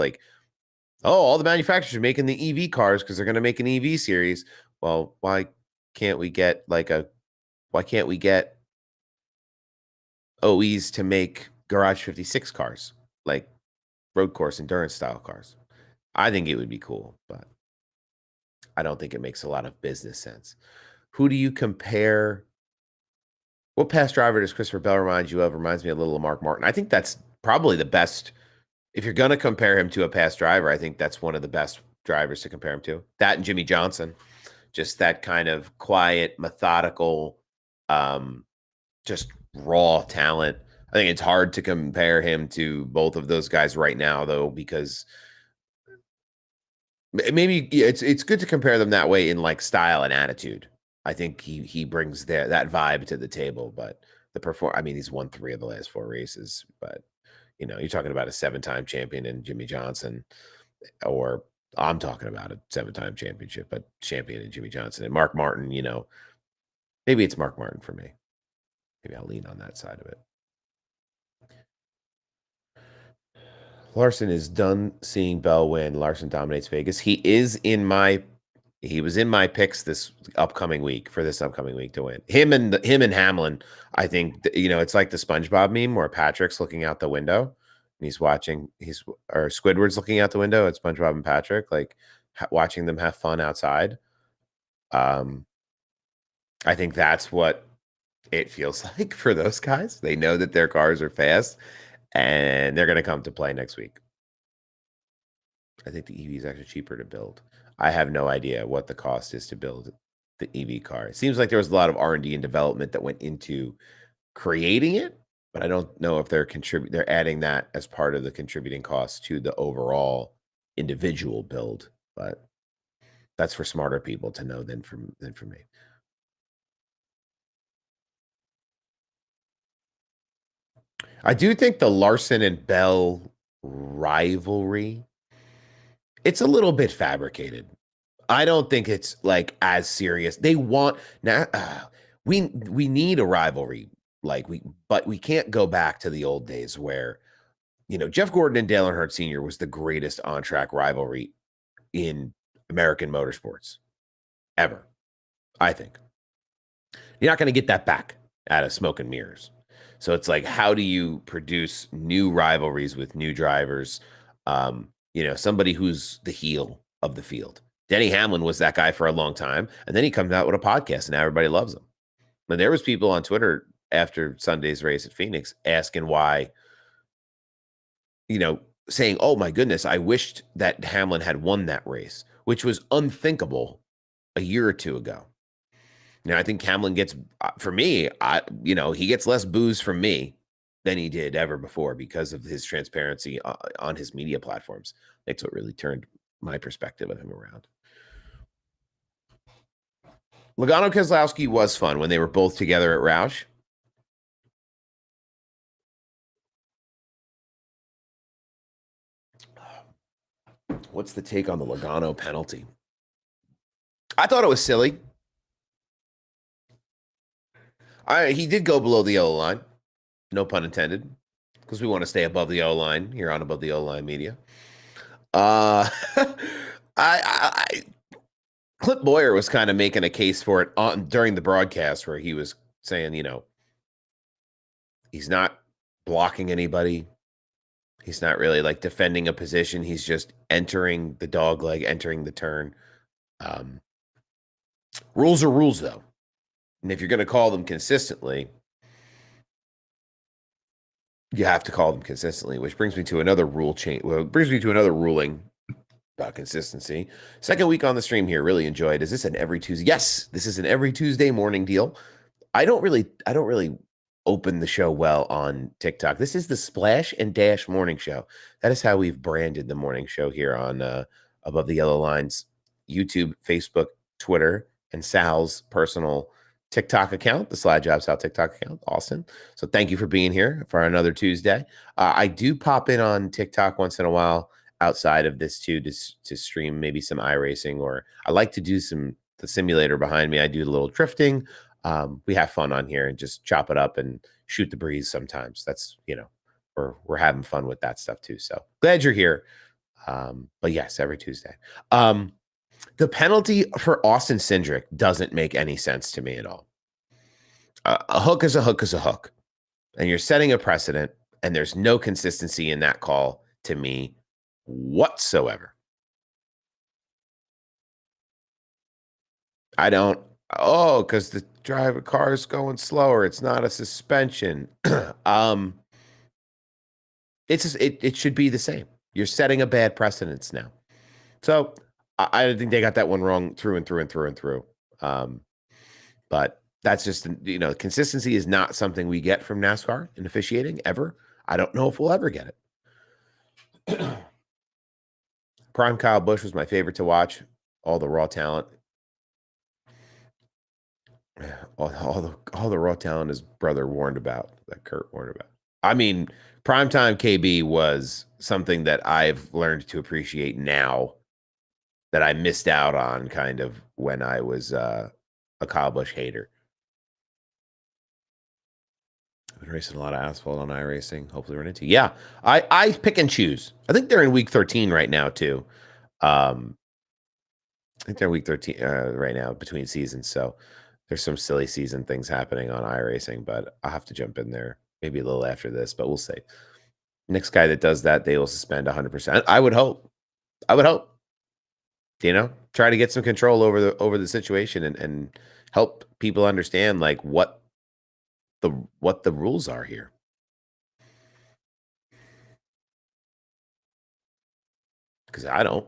all the manufacturers are making the EV cars because they're going to make an EV series. Well, why can't we get OEs to make Garage 56 cars, like road course endurance style cars? I think it would be cool, but I don't think it makes a lot of business sense. Who do you compare? What past driver does Christopher Bell remind you of? Reminds me a little of Mark Martin. I think that's probably the best. If you're going to compare him to a past driver, I think that's one of the best drivers to compare him to. That and Jimmy Johnson, just that kind of quiet, methodical, just raw talent. I think it's hard to compare him to both of those guys right now, though, because maybe it's good to compare them that way in style and attitude. I think he brings that vibe to the table, but he's won 3 of the last 4 races, but you're talking about a 7-time champion in Jimmy Johnson, or I'm talking about a 7-time champion in Jimmy Johnson. And Mark Martin, maybe it's Mark Martin for me. Maybe I'll lean on that side of it. Larson is done seeing Bell win. Larson dominates Vegas. He was in my picks this upcoming week to win. Him and Hamlin. I think it's like the SpongeBob meme where Patrick's looking out the window and or Squidward's looking out the window at SpongeBob and Patrick, watching them have fun outside. I think that's what it feels like for those guys. They know that their cars are fast and they're going to come to play next week. I think the EV is actually cheaper to build. I have no idea what the cost is to build the EV car. It seems like there was a lot of R&D and development that went into creating it, but I don't know if they're adding that as part of the contributing cost to the overall individual build. But that's for smarter people to know than for me. I do think the Larson and Bell rivalry, it's a little bit fabricated. I don't think it's as serious. They want now. We need a rivalry, but we can't go back to the old days where, Jeff Gordon and Dale Earnhardt Sr. was the greatest on-track rivalry in American motorsports ever. I think you're not going to get that back out of smoke and mirrors. So it's how do you produce new rivalries with new drivers? Somebody who's the heel of the field. Denny Hamlin was that guy for a long time, and then he comes out with a podcast, and now everybody loves him. But there was people on Twitter after Sunday's race at Phoenix, asking why, saying, "Oh my goodness, I wished that Hamlin had won that race," which was unthinkable a year or two ago. I think Hamlin gets, for me, he gets less booze from me than he did ever before because of his transparency on his media platforms. That's what really turned my perspective of him around. Logano Keselowski was fun when they were both together at Roush. What's the take on the Logano penalty? I thought it was silly. He did go below the yellow line. No pun intended. Because we want to stay above the yellow line here on Above the Yellow Line Media. Clint Boyer was kind of making a case for it during the broadcast where he was saying, he's not blocking anybody. He's not really like defending a position. He's just entering the dog leg, entering the turn. Rules are rules, though. And if you're going to call them consistently, you have to call them consistently, which brings me to another rule change. Well, it brings me to another ruling about consistency. Second week on the stream here. Really enjoyed. Is this an every Tuesday? Yes, this is an every Tuesday morning deal. I don't really open the show well on TikTok. This is the Splash and Dash morning show. That is how we've branded the morning show here on Above the Yellow Line's YouTube, Facebook, Twitter, and Sal's personal TikTok account, the Slide Job Sal TikTok account, Austin. So thank you for being here for another Tuesday. I do pop in on TikTok once in a while outside of this too to stream maybe some iRacing, or I like to do the simulator behind me. I do a little drifting. We have fun on here and just chop it up and shoot the breeze sometimes. That's, we're having fun with that stuff too. So glad you're here. But yes, every Tuesday. The penalty for Austin Cindric doesn't make any sense to me at all. A hook is a hook is a hook. And you're setting a precedent, and there's no consistency in that call to me whatsoever. I don't. Oh, because the car is going slower. It's not a suspension. It should be the same. You're setting a bad precedence now. So I think they got that one wrong through and through and through and through. But that's just, consistency is not something we get from NASCAR in officiating ever. I don't know if we'll ever get it. Prime Kyle Busch was my favorite to watch. All the raw talent. All the raw talent his brother warned about, that Kurt warned about. I mean, primetime KB was something that I've learned to appreciate now that I missed out on kind of when I was a Kyle Busch hater. I've been racing a lot of asphalt on iRacing. Hopefully run into. Yeah, I pick and choose. I think they're in week 13 right now too. I think they're in week 13 right now between seasons. So there's some silly season things happening on iRacing, but I'll have to jump in there maybe a little after this, but we'll see. Next guy that does that, they will suspend 100%. I would hope. Try to get some control over the situation and help people understand like what the rules are here. Because I don't.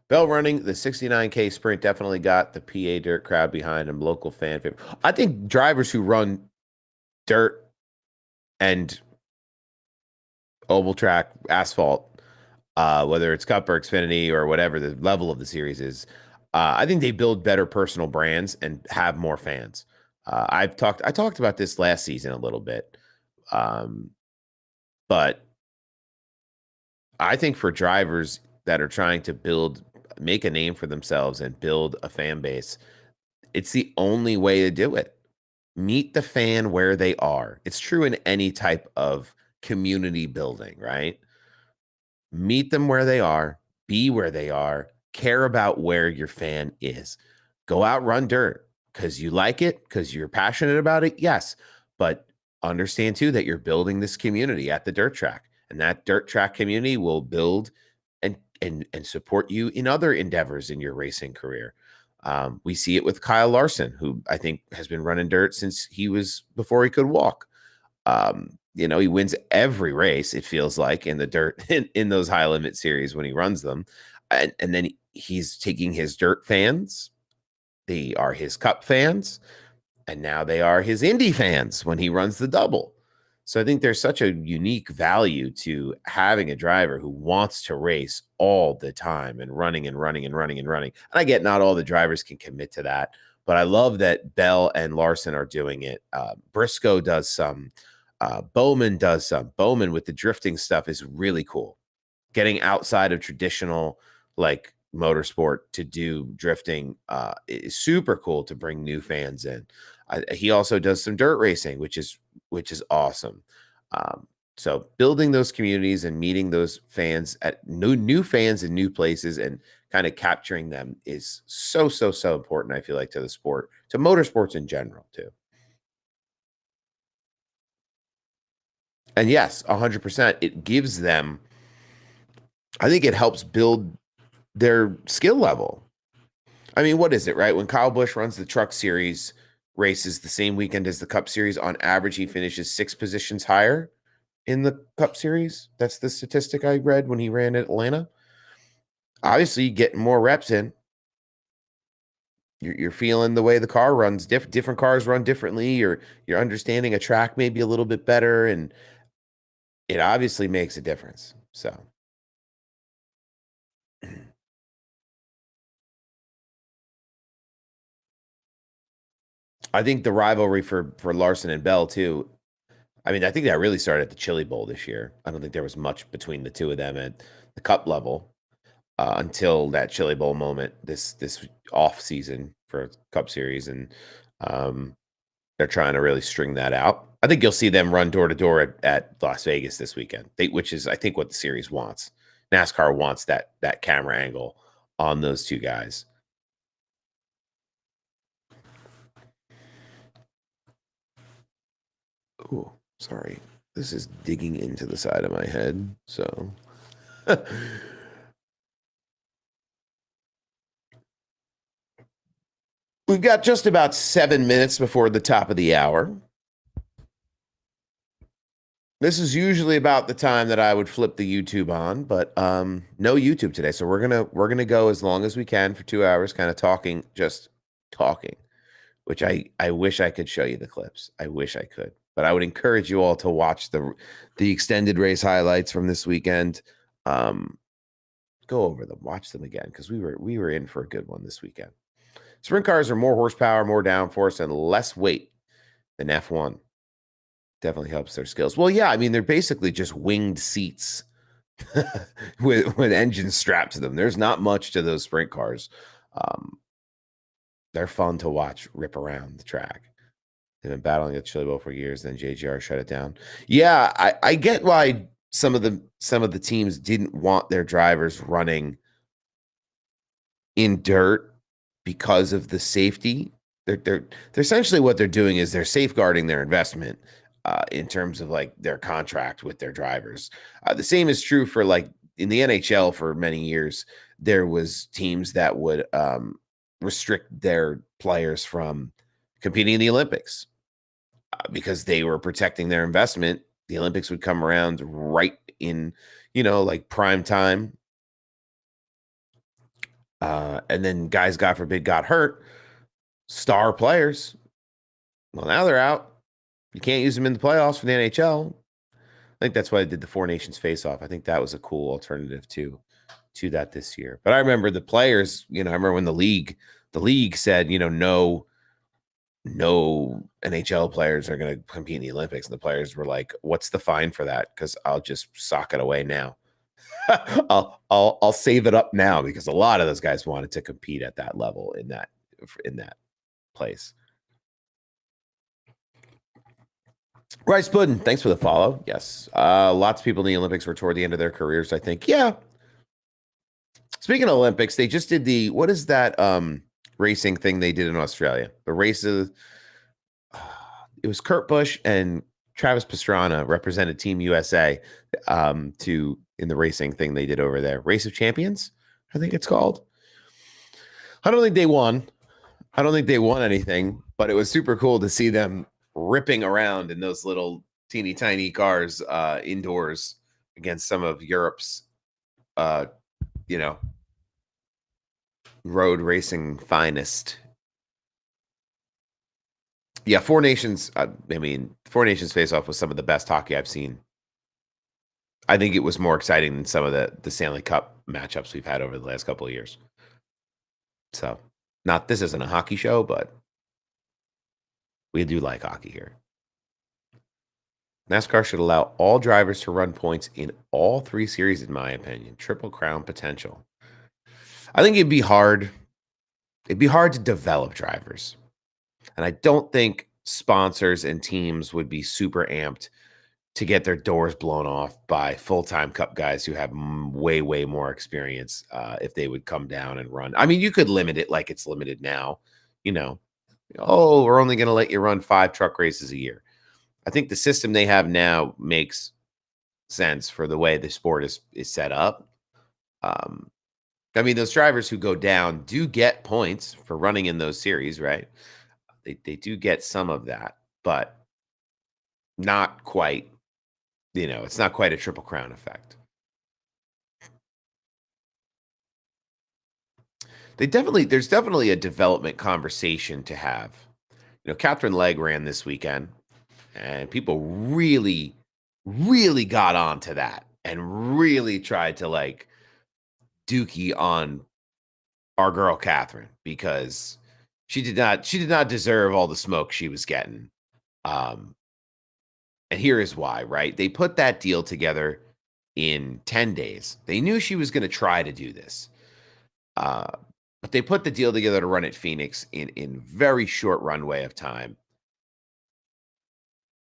Bell running the 69K sprint definitely got the PA dirt crowd behind him. Local fan favorite. I think drivers who run dirt and oval track asphalt, whether it's Cup or Xfinity or whatever the level of the series is, I think they build better personal brands and have more fans. I talked about this last season a little bit, but I think for drivers that are trying to make a name for themselves and build a fan base, it's the only way to do it. Meet the fan where they are. It's true in any type of community building, right? Meet them where they are, be where they are, care about where your fan is. Go out, run dirt because you like it, because you're passionate about it. Yes, but understand too that you're building this community at the dirt track, and that dirt track community will build and support you in other endeavors in your racing career. We see it with Kyle Larson, who I think has been running dirt since before he could walk. He wins every race, it feels like, in the dirt in those high limit series when he runs them. And then he's taking his dirt fans. They are his cup fans. And now they are his Indy fans when he runs the double. So I think there's such a unique value to having a driver who wants to race all the time and running and running and running and running. And I get not all the drivers can commit to that, but I love that Bell and Larson are doing it. Briscoe does some. Bowman does some. Bowman with the drifting stuff is really cool. Getting outside of traditional like motorsport to do drifting is super cool to bring new fans in. He also does some dirt racing, which is awesome. So building those communities and meeting those fans at new fans in new places and kind of capturing them is so important. I feel like to the sport, to motorsports in general too. And yes, 100%. It gives them. I think it helps build their skill level. I mean, what is it, right? When Kyle Busch runs the Truck Series races the same weekend as the Cup Series, on average, he finishes 6 positions higher in the Cup Series. That's the statistic I read when he ran at Atlanta. Obviously, getting more reps in. You're feeling the way the car runs. Different cars run differently. You're understanding a track maybe a little bit better, and it obviously makes a difference. So. I think the rivalry for Larson and Bell too. I mean, I think that really started at the Chili Bowl this year. I don't think there was much between the two of them at the Cup level until that Chili Bowl moment this off season for Cup Series, and they're trying to really string that out. I think you'll see them run door to door at Las Vegas this weekend, which is I think what the series wants. NASCAR wants that camera angle on those two guys. Ooh, sorry. This is digging into the side of my head. So we've got just about 7 minutes before the top of the hour. This is usually about the time that I would flip the YouTube on, but no YouTube today. So we're gonna go as long as we can for 2 hours, kind of talking, which I wish I could show you the clips. I wish I could. But I would encourage you all to watch the extended race highlights from this weekend. Go over them, watch them again, because we were in for a good one this weekend. Sprint cars are more horsepower, more downforce, and less weight than F1. Definitely helps their skills. Well, yeah, I mean they're basically just winged seats with engines strapped to them. There's not much to those sprint cars. They're fun to watch rip around the track. They've been battling at Chili Bowl for years. Then JGR shut it down. Yeah, I get why some of the teams didn't want their drivers running in dirt because of the safety. They're essentially what they're doing is they're safeguarding their investment in terms of like their contract with their drivers. The same is true for like in the NHL for many years. There was teams that would restrict their players from competing in the Olympics because they were protecting their investment. The Olympics would come around right in, like prime time. And then guys, God forbid, got hurt. Star players. Well, now they're out. You can't use them in the playoffs for the NHL. I think that's why they did the Four Nations face-off. I think that was a cool alternative to that this year. But I remember the players, I remember when the league said, no NHL players are going to compete in the Olympics. And the players were like, what's the fine for that? Because I'll just sock it away now. I'll save it up now, because a lot of those guys wanted to compete at that level in that place. Rice Puddin', thanks for the follow. Yes. Lots of people in the Olympics were toward the end of their careers, I think. Yeah. Speaking of Olympics, they just did what is that racing thing they did in Australia? The races, it was Kurt Busch and Travis Pastrana represented Team USA in the racing thing they did over there. Race of Champions, I think it's called. I don't think they won, I don't think they won anything, but it was super cool to see them ripping around in those little teeny tiny cars indoors against some of Europe's, uh, you know, road racing finest. Yeah, Four Nations. I mean, Four Nations face off was some of the best hockey I've seen. I think it was more exciting than some of the Stanley Cup matchups we've had over the last couple of years. So, not this isn't a hockey show, but we do like hockey here. NASCAR should allow all drivers to run points in all 3 series, in my opinion. Triple Crown potential. I think it'd be hard. It'd be hard to develop drivers. And I don't think sponsors and teams would be super amped to get their doors blown off by full-time cup guys who have way, way more experience if they would come down and run. I mean, you could limit it like it's limited now. You know, oh, we're only going to let you run 5 truck races a year. I think the system they have now makes sense for the way the sport is set up. I mean, those drivers who go down do get points for running in those series, right? They do get some of that, but not quite. You know, it's not quite a Triple Crown effect. There's definitely a development conversation to have. You know, Catherine Legg ran this weekend, and people really, really got onto that and really tried to like dookie on our girl Catherine because she did not deserve all the smoke she was getting. Um, and here is why, right? They put that deal together in 10 days. They knew she was going to try to do this. But they put the deal together to run at Phoenix in very short runway of time.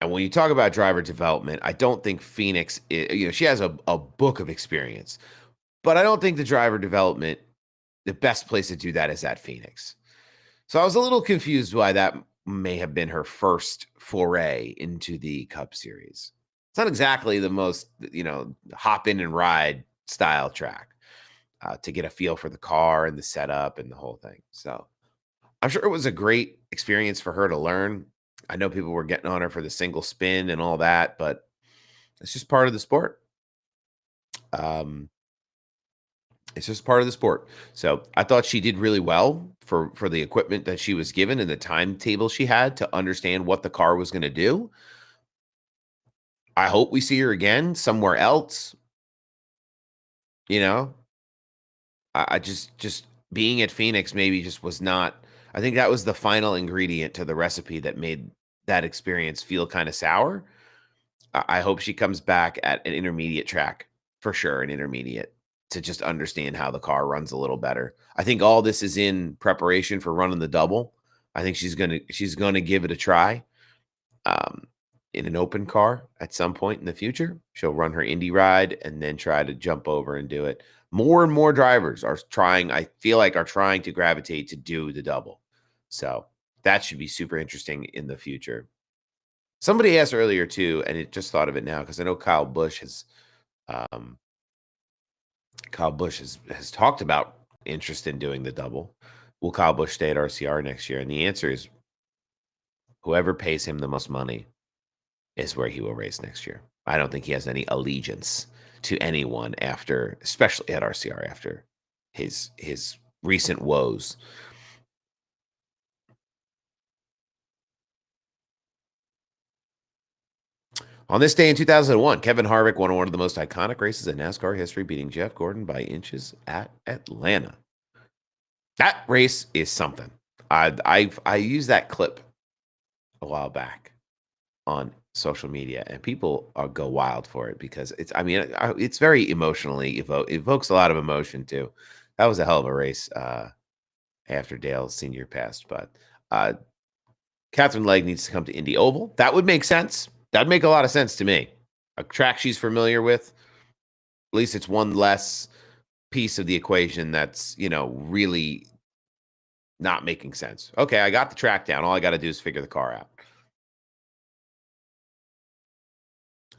And when you talk about driver development, I don't think Phoenix, she has a book of experience, but I don't think the driver development, the best place to do that is at Phoenix. So I was a little confused why that may have been her first foray into the Cup Series. It's not exactly the most, hop in and ride style track to get a feel for the car and the setup and the whole thing. So I'm sure it was a great experience for her to learn. I know people were getting on her for the single spin and all that, but it's just part of the sport. It's just part of the sport. So I thought she did really well for the equipment that she was given and the timetable she had to understand what the car was going to do. I hope we see her again somewhere else. You know, I just being at Phoenix maybe just was not. I think that was the final ingredient to the recipe that made that experience feel kind of sour. I hope she comes back at an intermediate track for sure, an intermediate to just understand how the car runs a little better. I think all this is in preparation for running the double. I think she's gonna give it a try in an open car at some point in the future. She'll run her Indy ride and then try to jump over and do it. More and more drivers are trying. I feel like are trying to gravitate to do the double. So that should be super interesting in the future. Somebody asked earlier too, and it just thought of it now because I know Kyle Busch has talked about interest in doing the double. Will Kyle Busch stay at RCR next year? And the answer is whoever pays him the most money is where he will race next year. I don't think he has any allegiance to anyone after, especially at RCR after his recent woes. On this day in 2001, Kevin Harvick won one of the most iconic races in NASCAR history, beating Jeff Gordon by inches at Atlanta. That race is something. I used that clip a while back on social media, and people go wild for it because it's very emotionally evokes a lot of emotion too. That was a hell of a race after Dale's senior passed, but Catherine Legg needs to come to Indy Oval. That would make sense. That'd make a lot of sense to me. A track she's familiar with. At least it's one less piece of the equation that's, really not making sense. Okay, I got the track down. All I got to do is figure the car out.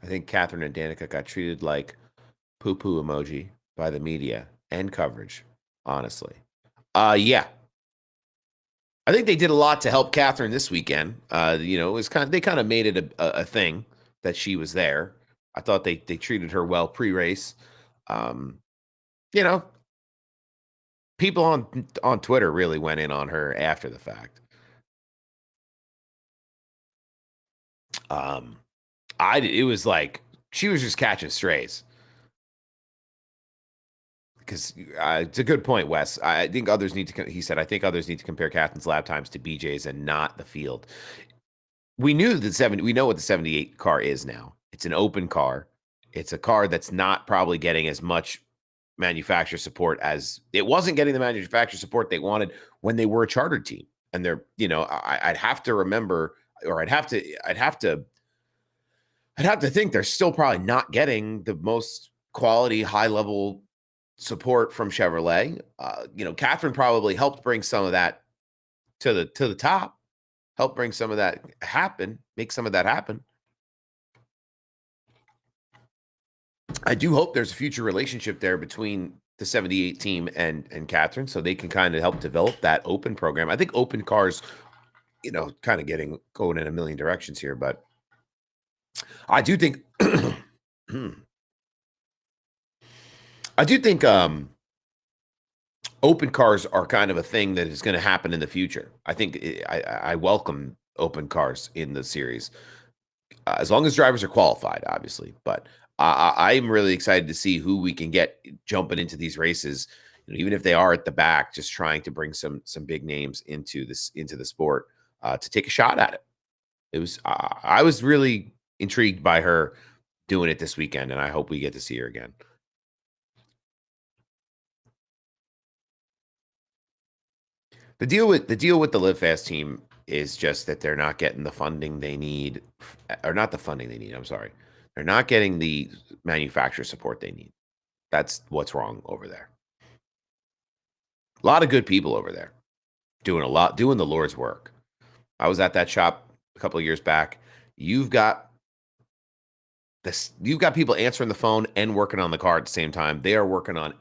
I think Catherine and Danica got treated like poo-poo emoji by the media and coverage, honestly. Yeah. I think they did a lot to help Catherine this weekend. You know, it was they kind of made it a thing that she was there. I thought they treated her well pre-race. Um, you know, people on Twitter really went in on her after the fact. It was like she was just catching strays. Because it's a good point, Wes. I think others need to. He said, "I think others need to compare Catherine's lap times to BJ's and not the field." We knew that 70. We know what the 78 car is now. It's an open car. It's a car that's not probably getting as much manufacturer support as it wasn't getting the manufacturer support they wanted when they were a chartered team. And they're, you know, I'd have to remember, or I'd have to think they're still probably not getting the most quality, high level support from Chevrolet. You know, Catherine probably helped bring some of that to the top, help bring some of that happen, make some of that happen. I do hope there's a future relationship there between the 78 team and Catherine, so they can kind of help develop that open program. I think open cars, you know, kind of going in a million directions here, but I do think I do think open cars are kind of a thing that is going to happen in the future. I think I welcome open cars in the series, as long as drivers are qualified, obviously. But I'm really excited to see who we can get jumping into these races, you know, even if they are at the back, just trying to bring some big names into the sport to take a shot at it. It was I was really intrigued by her doing it this weekend, and I hope we get to see her again. The deal with the Live Fast team is just that they're not getting the funding they need, or not the funding they need. I'm sorry, they're not getting the manufacturer support they need. That's what's wrong over there. A lot of good people over there doing the Lord's work. I was at that shop a couple of years back. You've got you've got people answering the phone and working on the car at the same time. They are working on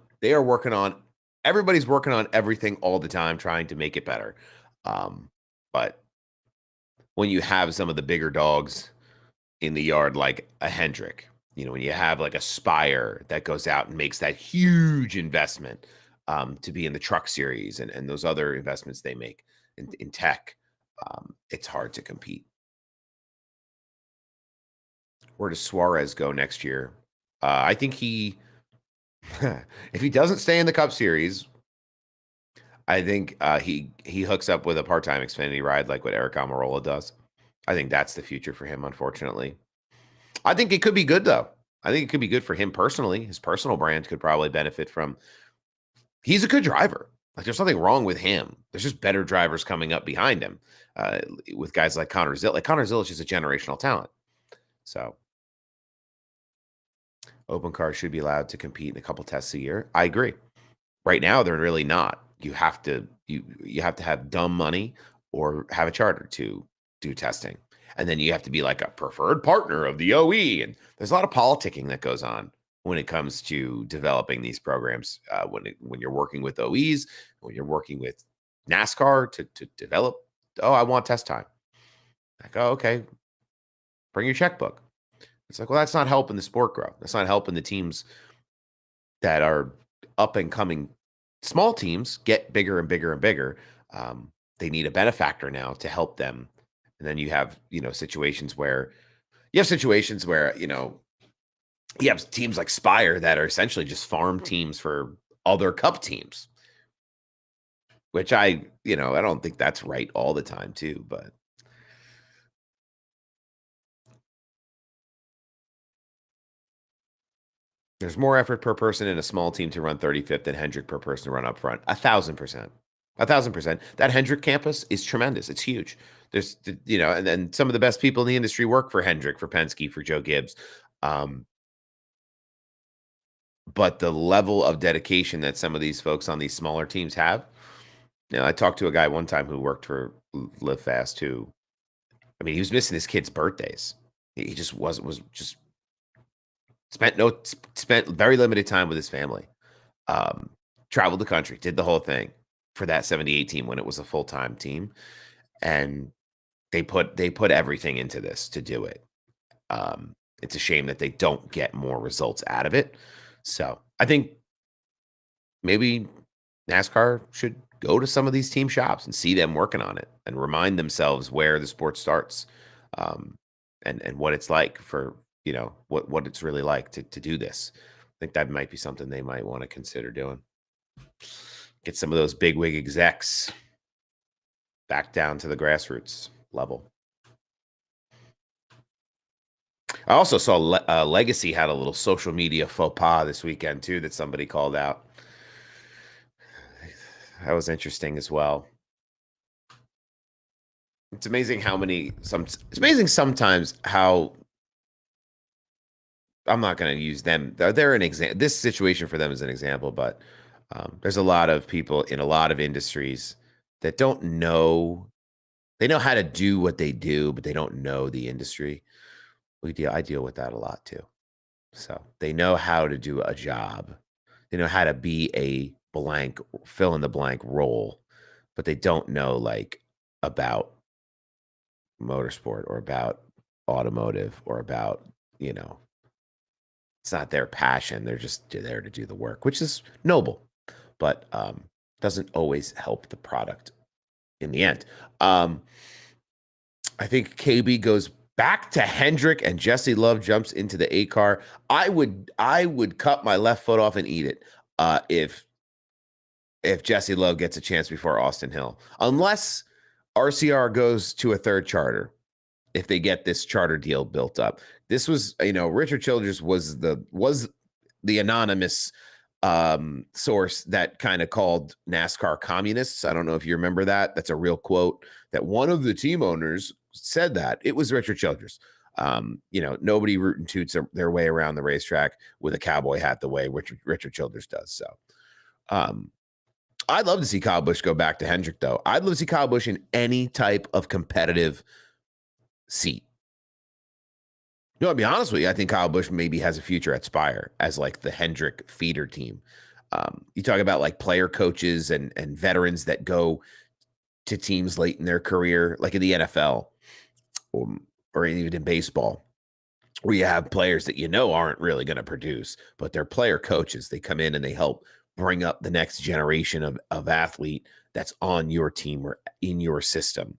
everybody's working on everything all the time, trying to make it better. But when you have some of the bigger dogs in the yard, like a Hendrick, you know, when you have like a Spire that goes out and makes that huge investment to be in the truck series, and those other investments they make in tech, it's hard to compete. Where does Suarez go next year? I think if he doesn't stay in the Cup Series, I think he hooks up with a part-time Xfinity ride like what Eric Almirola does. I think that's the future for him, unfortunately. I think it could be good, though. I think it could be good for him personally. His personal brand could probably benefit from. He's a good driver. Like, there's nothing wrong with him. There's just better drivers coming up behind him with guys like Connor Zill. Like, Connor Zill is just a generational talent. So open cars should be allowed to compete in a couple tests a year. I agree. Right now, they're really not. You have to have dumb money or have a charter to do testing, and then you have to be like a preferred partner of the OE. And there's a lot of politicking that goes on when it comes to developing these programs. When you're working with OEs, when you're working with NASCAR to develop. Oh, I want test time. Like, oh, okay, bring your checkbook. It's like, well, that's not helping the sport grow. That's not helping the teams that are up and coming. Small teams get bigger and bigger and bigger. They need a benefactor now to help them. And then you have, situations where you have teams like Spire that are essentially just farm teams for other Cup teams, which I don't think that's right all the time too, but there's more effort per person in a small team to run 35th than Hendrick per person to run up front. 1,000%. 1,000%. That Hendrick campus is tremendous. It's huge. There's, and then some of the best people in the industry work for Hendrick, for Penske, for Joe Gibbs. But the level of dedication that some of these folks on these smaller teams have, I talked to a guy one time who worked for Live Fast who, he was missing his kids' birthdays. He just was just spent very limited time with his family. Traveled the country, did the whole thing. for that 78 team when it was a full-time team, and they put everything into this to do it. It's a shame that they don't get more results out of it. So I think maybe NASCAR should go to some of these team shops and see them working on it and remind themselves where the sport starts, um, and what it's like for, what it's really like to do this. I think that might be something they might want to consider doing. Get some of those bigwig execs back down to the grassroots level. I also saw Legacy had a little social media faux pas this weekend too that somebody called out. That was interesting as well. It's amazing it's amazing sometimes how I'm not going to use them. They're an example. This situation for them is an example, but there's a lot of people in a lot of industries that don't know. They know how to do what they do, but they don't know the industry. I deal with that a lot too. So they know how to do a job. They know how to be a blank, fill in the blank role, but they don't know about motorsport or about automotive or about, it's not their passion. They're just there to do the work, which is noble, but doesn't always help the product in the end. I think KB goes back to Hendrick and Jesse Love jumps into the 8 car. I would cut my left foot off and eat it if Jesse Love gets a chance before Austin Hill, unless RCR goes to a third charter. If they get this charter deal built up, this was, Richard Childress was the anonymous source that kind of called NASCAR communists. I don't know if you remember that. That's a real quote that one of the team owners said. That it was Richard Childress. Nobody root and toots their way around the racetrack with a cowboy hat the way Richard Childress does. So I'd love to see Kyle Busch go back to Hendrick, though. I'd love to see Kyle Busch in any type of competitive seat. I'll be honest with you. I think Kyle Busch maybe has a future at Spire as the Hendrick feeder team. You talk about player coaches and veterans that go to teams late in their career, like in the NFL or even in baseball, where you have players that aren't really going to produce, but they're player coaches. They come in and they help bring up the next generation of athlete that's on your team or in your system.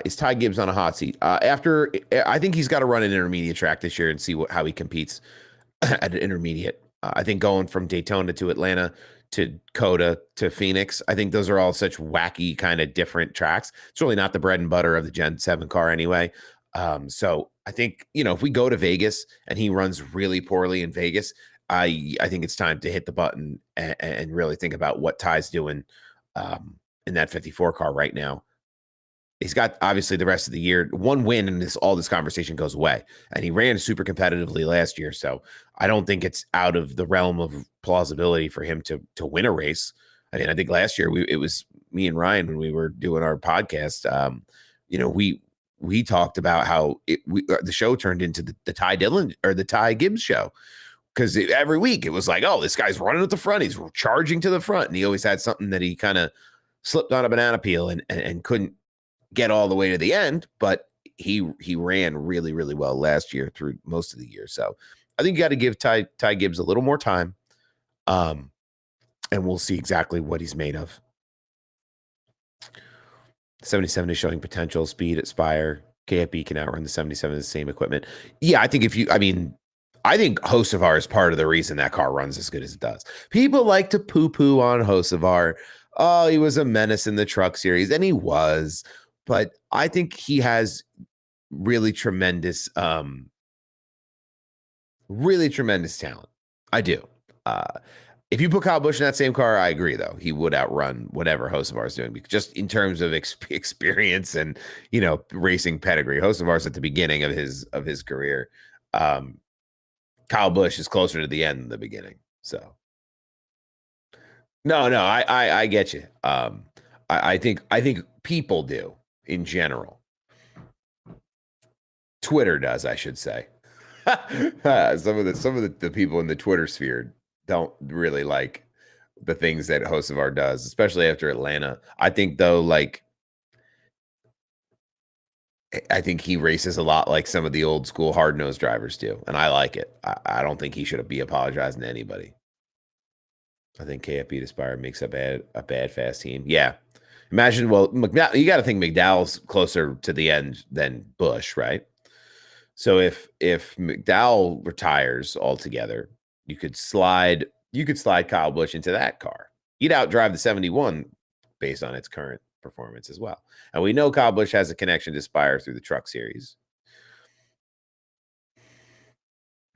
Is Ty Gibbs on a hot seat? I think he's got to run an intermediate track this year and see how he competes at an intermediate. I think going from Daytona to Atlanta to Coda to Phoenix, I think those are all such wacky kind of different tracks. It's really not the bread and butter of the Gen 7 car anyway. So I think, if we go to Vegas and he runs really poorly in Vegas, I think it's time to hit the button and really think about what Ty's doing in that 54 car right now. He's got obviously the rest of the year, one win, and all this conversation goes away. And he ran super competitively last year, so I don't think it's out of the realm of plausibility for him to win a race. I mean, I think last year it was me and Ryan when we were doing our podcast. We talked about how the show turned into the Ty Dillon or the Ty Gibbs show, because every week it was like, oh, this guy's running at the front, he's charging to the front, and he always had something that he kind of slipped on a banana peel and couldn't get all the way to the end, but he ran really, really well last year through most of the year. So I think you got to give Ty Gibbs a little more time, and we'll see exactly what he's made of. 77 is showing potential speed at Spire. KFB can outrun the 77 with the same equipment. Yeah, I think I think Hocevar is part of the reason that car runs as good as it does. People like to poo-poo on Hocevar. Oh, he was a menace in the truck series, and he was. But I think he has really tremendous talent. I do. If you put Kyle Busch in that same car, I agree, though. He would outrun whatever Hocevar is doing, because just in terms of experience and, racing pedigree. Hocevar's at the beginning of his career. Kyle Busch is closer to the end than the beginning. So no, I get you. I think people do in general. Twitter does, I should say. Some of the people in the Twitter sphere don't really like the things that Hocevar does, especially after Atlanta. I think though, like I think he races a lot like some of the old school hard nosed drivers do, and I like it. I don't think he should be apologizing to anybody. I think KFB Aspire makes a bad fast team. Yeah. Imagine, well, McDowell, you got to think McDowell's closer to the end than Busch, right? So if McDowell retires altogether, you could slide Kyle Busch into that car. He'd outdrive the 71 based on its current performance as well. And we know Kyle Busch has a connection to Spire through the Truck Series. I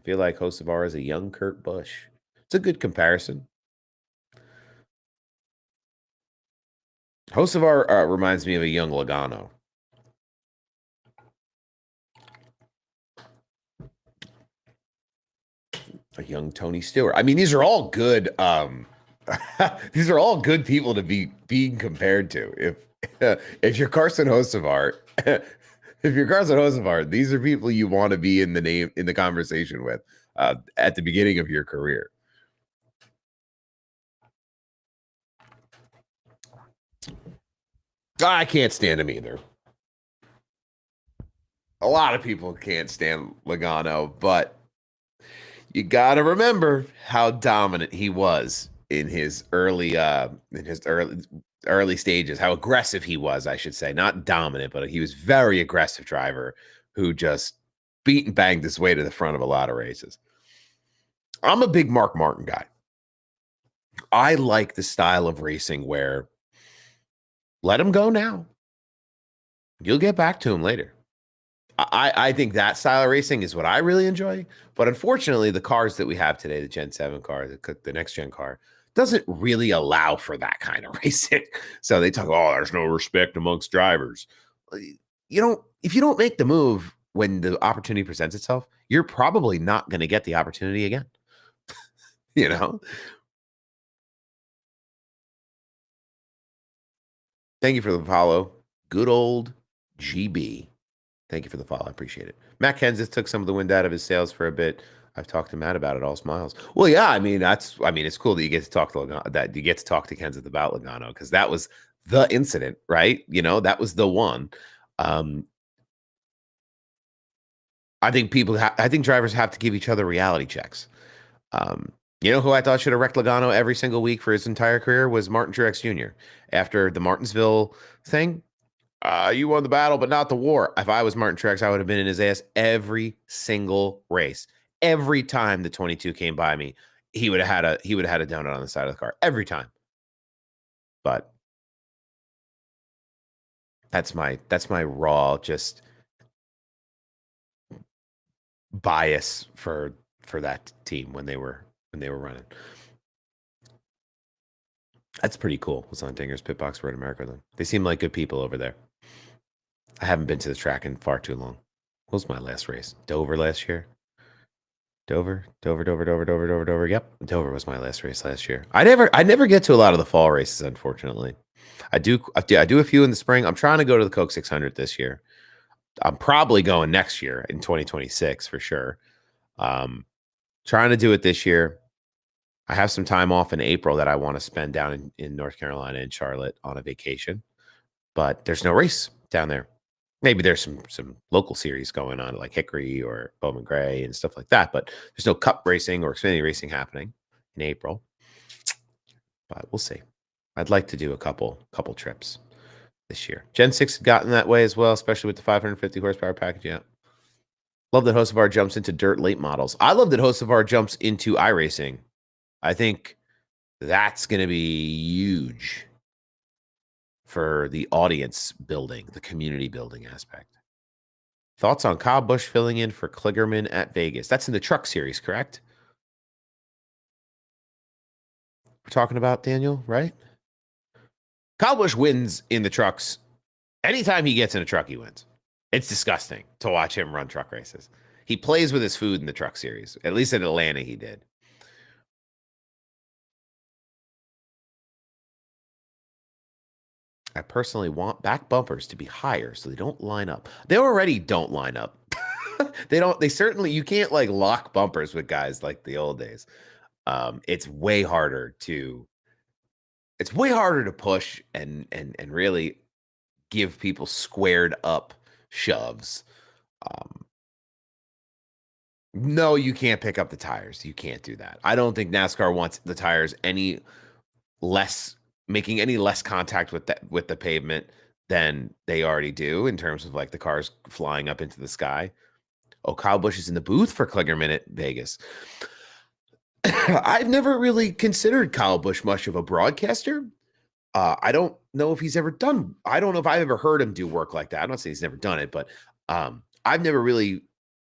feel like Hocevar is a young Kurt Busch. It's a good comparison. Hocevar reminds me of a young Logano. A young Tony Stewart. I mean, these are all good. These are all good people to be being compared to. If you're Carson Hocevar, if you're Carson Hocevar, these are people you want to be in the conversation with at the beginning of your career. I can't stand him either. A lot of people can't stand Logano, but you got to remember how dominant he was in his early stages, how aggressive he was, I should say. Not dominant, but he was very aggressive driver who just beat and banged his way to the front of a lot of races. I'm a big Mark Martin guy. I like the style of racing where let him go now. You'll get back to him later. I think that style of racing is what I really enjoy. But unfortunately, the cars that we have today, the Gen 7 car, the next gen car, doesn't really allow for that kind of racing. So they talk, oh, there's no respect amongst drivers. If you don't make the move when the opportunity presents itself, you're probably not going to get the opportunity again. you know? Thank you for the follow. Good old GB. Thank you for the follow. I appreciate it. Matt Kenseth took some of the wind out of his sails for a bit. I've talked to Matt about it. All smiles. Well, yeah. I mean, it's cool that you get to talk to Kenseth about Logano because that was the incident, right? That was the one. I think drivers have to give each other reality checks. Who I thought should have wrecked Logano every single week for his entire career was Martin Truex Jr. After the Martinsville thing. You won the battle, but not the war. If I was Martin Truex, I would have been in his ass every single race. Every time the 22 came by me, he would have had a donut on the side of the car every time. But that's my raw just bias for that team when they were running. That's pretty cool. Was on Dinger's Pit Box Road America then. They seem like good people over there. I haven't been to the track in far too long. What was my last race? Dover last year. Dover. Yep, Dover was my last race last year. I never get to a lot of the fall races, unfortunately. I do a few in the spring. I'm trying to go to the Coke 600 this year. I'm probably going next year in 2026 for sure. Trying to do it this year. I have some time off in April that I want to spend down in North Carolina and Charlotte on a vacation, but there's no race down there. Maybe there's some local series going on like Hickory or Bowman Gray and stuff like that, but there's no Cup racing or Xfinity racing happening in April. But we'll see. I'd like to do a couple trips this year. Gen 6 had gotten that way as well, especially with the 550 horsepower package. Yeah. Love that Hocevar jumps into dirt late models. I love that Hocevar jumps into iRacing. I think that's going to be huge for the audience building, the community building aspect. Thoughts on Kyle Busch filling in for Kligerman at Vegas? That's in the Truck Series, correct? We're talking about Daniel, right? Kyle Busch wins in the trucks. Anytime he gets in a truck, he wins. It's disgusting to watch him run truck races. He plays with his food in the Truck Series. At least in Atlanta, he did. I personally want back bumpers to be higher so they don't line up. They already don't line up. They certainly, you can't like lock bumpers with guys like the old days. It's way harder to push and really give people squared up shoves. No, you can't pick up the tires. You can't do that. I don't think NASCAR wants the tires making any less contact with the pavement than they already do in terms of like the cars flying up into the sky. Oh, Kyle Busch is in the booth for Kligerman at Vegas. I've never really considered Kyle Busch much of a broadcaster. I don't know if he's ever done. I don't know if I've ever heard him do work like that. I'm not saying he's never done it, but I've never really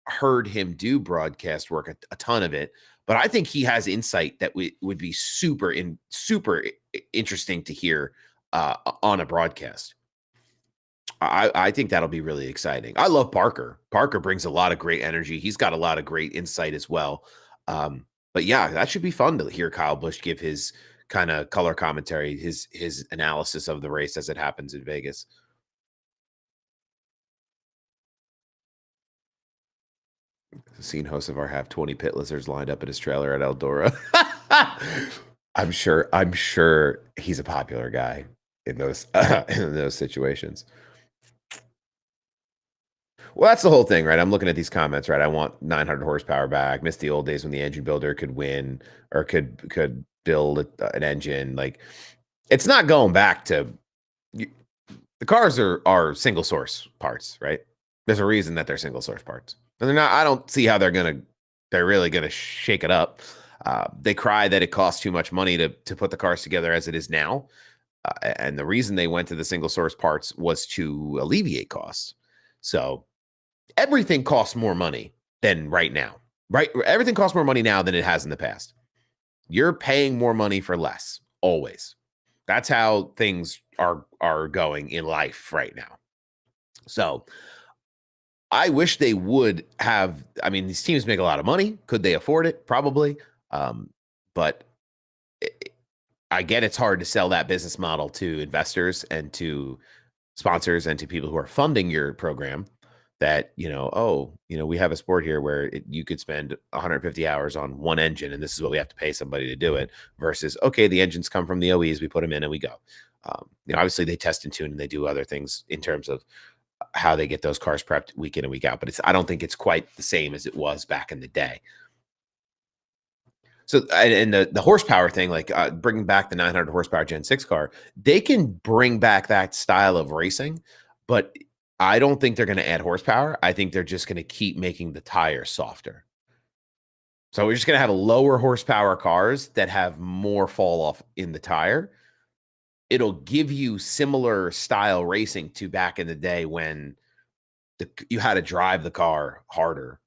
heard him do broadcast work, a ton of it. But I think he has insight that would be super interesting to hear on a broadcast. I think that'll be really exciting. I love Parker. Parker brings a lot of great energy. He's got a lot of great insight as well. But yeah, that should be fun to hear Kyle Busch give his kind of color commentary, his analysis of the race as it happens in Vegas. The scene host of our have 20 pit lizards lined up at his trailer at Eldora. I'm sure he's a popular guy in those situations. Well, that's the whole thing, right? I'm looking at these comments, right? I want 900 horsepower back. Miss the old days when the engine builder could win or could build an engine. Like, it's not going back to the cars are single source parts, right? There's a reason that they're single source parts, and they're not. I don't see how they're really gonna shake it up. They cry that it costs too much money to put the cars together as it is now, and the reason they went to the single source parts was to alleviate costs. So everything costs more money than right now, right? Everything costs more money now than it has in the past. You're paying more money for less, always. That's how things are going in life right now. So I wish they would have. I mean, these teams make a lot of money. Could they afford it? Probably. But I get it's hard to sell that business model to investors and to sponsors and to people who are funding your program that, we have a sport here where you could spend 150 hours on one engine and this is what we have to pay somebody to do it versus, okay, the engines come from the OEs, we put them in and we go. Obviously they test and tune and they do other things in terms of how they get those cars prepped week in and week out, but I don't think it's quite the same as it was back in the day. So, and the horsepower thing, like bringing back the 900 horsepower Gen 6 car, they can bring back that style of racing, but I don't think they're going to add horsepower. I think they're just going to keep making the tires softer. So we're just going to have lower horsepower cars that have more fall off in the tire. It'll give you similar style racing to back in the day when you had to drive the car harder,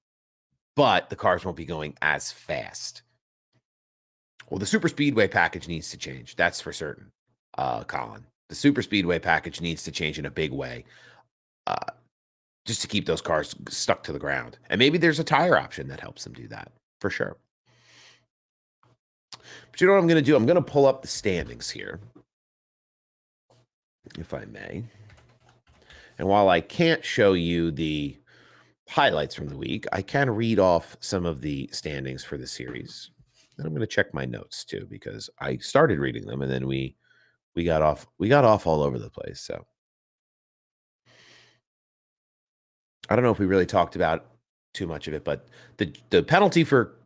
but the cars won't be going as fast. Well, the super speedway package needs to change. That's for certain, Colin. The super speedway package needs to change in a big way, just to keep those cars stuck to the ground. And maybe there's a tire option that helps them do that, for sure. But you know what I'm going to do? I'm going to pull up the standings here, if I may. And while I can't show you the highlights from the week, I can read off some of the standings for the series. And I'm going to check my notes too, because I started reading them and then we got off all over the place. So I don't know if we really talked about too much of it, but the penalty for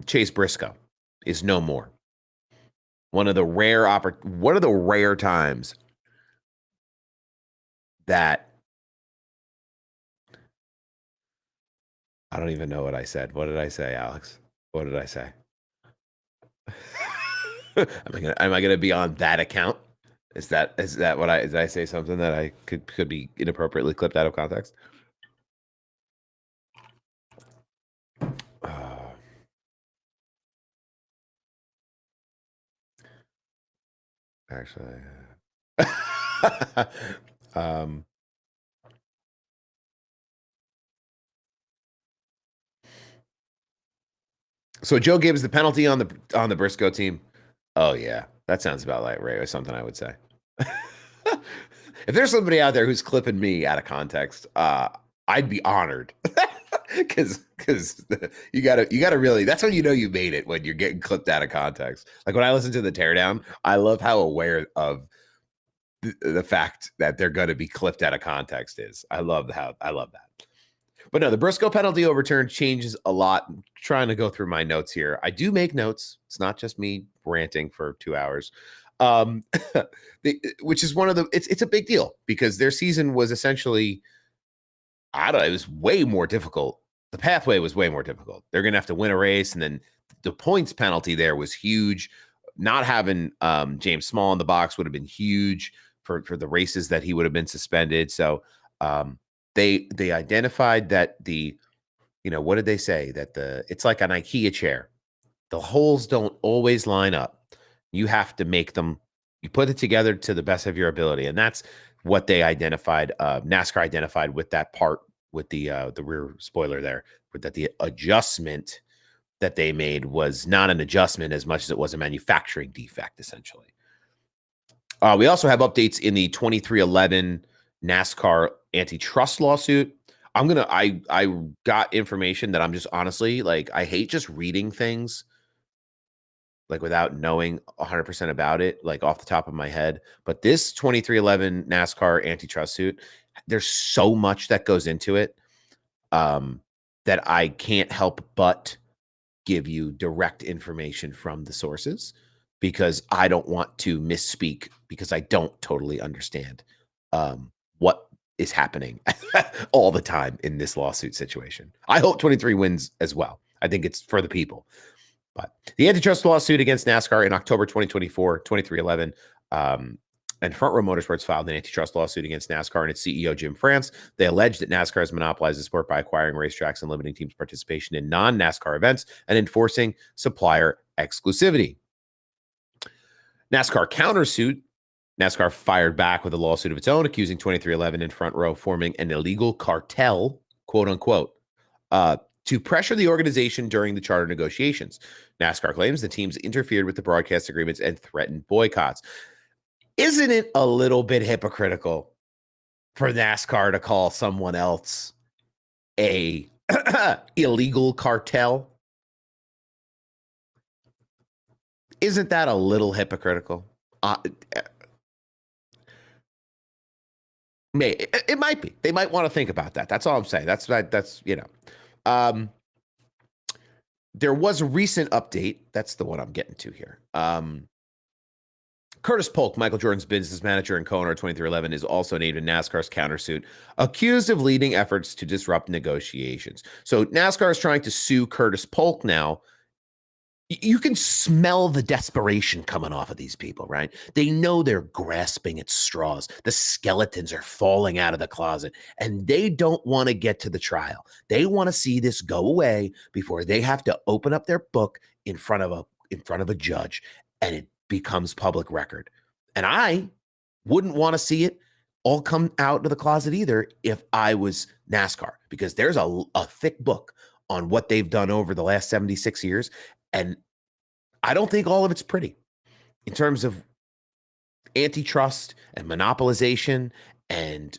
Chase Briscoe is no more. One of the rare times that I don't even know what I said. What did I say, Alex? What did I say? Am I gonna be on that account? Is that what did I say something that I could be inappropriately clipped out of context? Actually, so Joe Gibbs, the penalty on the Briscoe team. Oh yeah, that sounds about right or something I would say. If there's somebody out there who's clipping me out of context, I'd be honored. because you gotta really, that's when you know you made it, when you're getting clipped out of context. Like when I listen to the teardown, I love how aware of the fact that they're going to be clipped out of context is. I love that. But no, the Briscoe penalty overturn changes a lot. I'm trying to go through my notes here. I do make notes. It's not just me ranting for 2 hours. Which is one of the, it's a big deal because their season was essentially, I don't know, it was way more difficult. The pathway was way more difficult. They're going to have to win a race. And then the points penalty there was huge. Not having James Small in the box would have been huge for the races that he would have been suspended. So they identified that what did they say? That it's like an IKEA chair. The holes don't always line up. You have to make them, you put it together to the best of your ability. And that's what they identified. NASCAR identified with that part, with the rear spoiler there, that the adjustment that they made was not an adjustment as much as it was a manufacturing defect, essentially. We also have updates in the 2311 NASCAR antitrust lawsuit. I got information that I'm just honestly, like, I hate just reading things like without knowing 100% about it, like off the top of my head. But this 2311 NASCAR antitrust suit, there's so much that goes into it that I can't help but give you direct information from the sources, because I don't want to misspeak, because I don't totally understand what is happening all the time in this lawsuit situation. I hope 23 wins as well. I think it's for the people. But the antitrust lawsuit against NASCAR in October 2024, 2311, and Front Row Motorsports filed an antitrust lawsuit against NASCAR and its CEO, Jim France. They alleged that NASCAR has monopolized the sport by acquiring racetracks and limiting teams' participation in non-NASCAR events and enforcing supplier exclusivity. NASCAR countersuit. NASCAR fired back with a lawsuit of its own, accusing 2311 and Front Row forming an illegal cartel, quote unquote, to pressure the organization during the charter negotiations. NASCAR claims the teams interfered with the broadcast agreements and threatened boycotts. Isn't it a little bit hypocritical for NASCAR to call someone else a illegal cartel? Isn't that a little hypocritical? It might be. They might want to think about that. That's all I'm saying. That's there was a recent update. That's the one I'm getting to here. Curtis Polk, Michael Jordan's business manager and co-owner of 2311, is also named in NASCAR's countersuit, accused of leading efforts to disrupt negotiations. So NASCAR is trying to sue Curtis Polk now. You can smell the desperation coming off of these people, right? They know they're grasping at straws. The skeletons are falling out of the closet, and they don't want to get to the trial. They want to see this go away before they have to open up their book in front of a judge, and it becomes public record. And I wouldn't want to see it all come out of the closet either if I was NASCAR, because there's a thick book on what they've done over the last 76 years. And I don't think all of it's pretty in terms of antitrust and monopolization and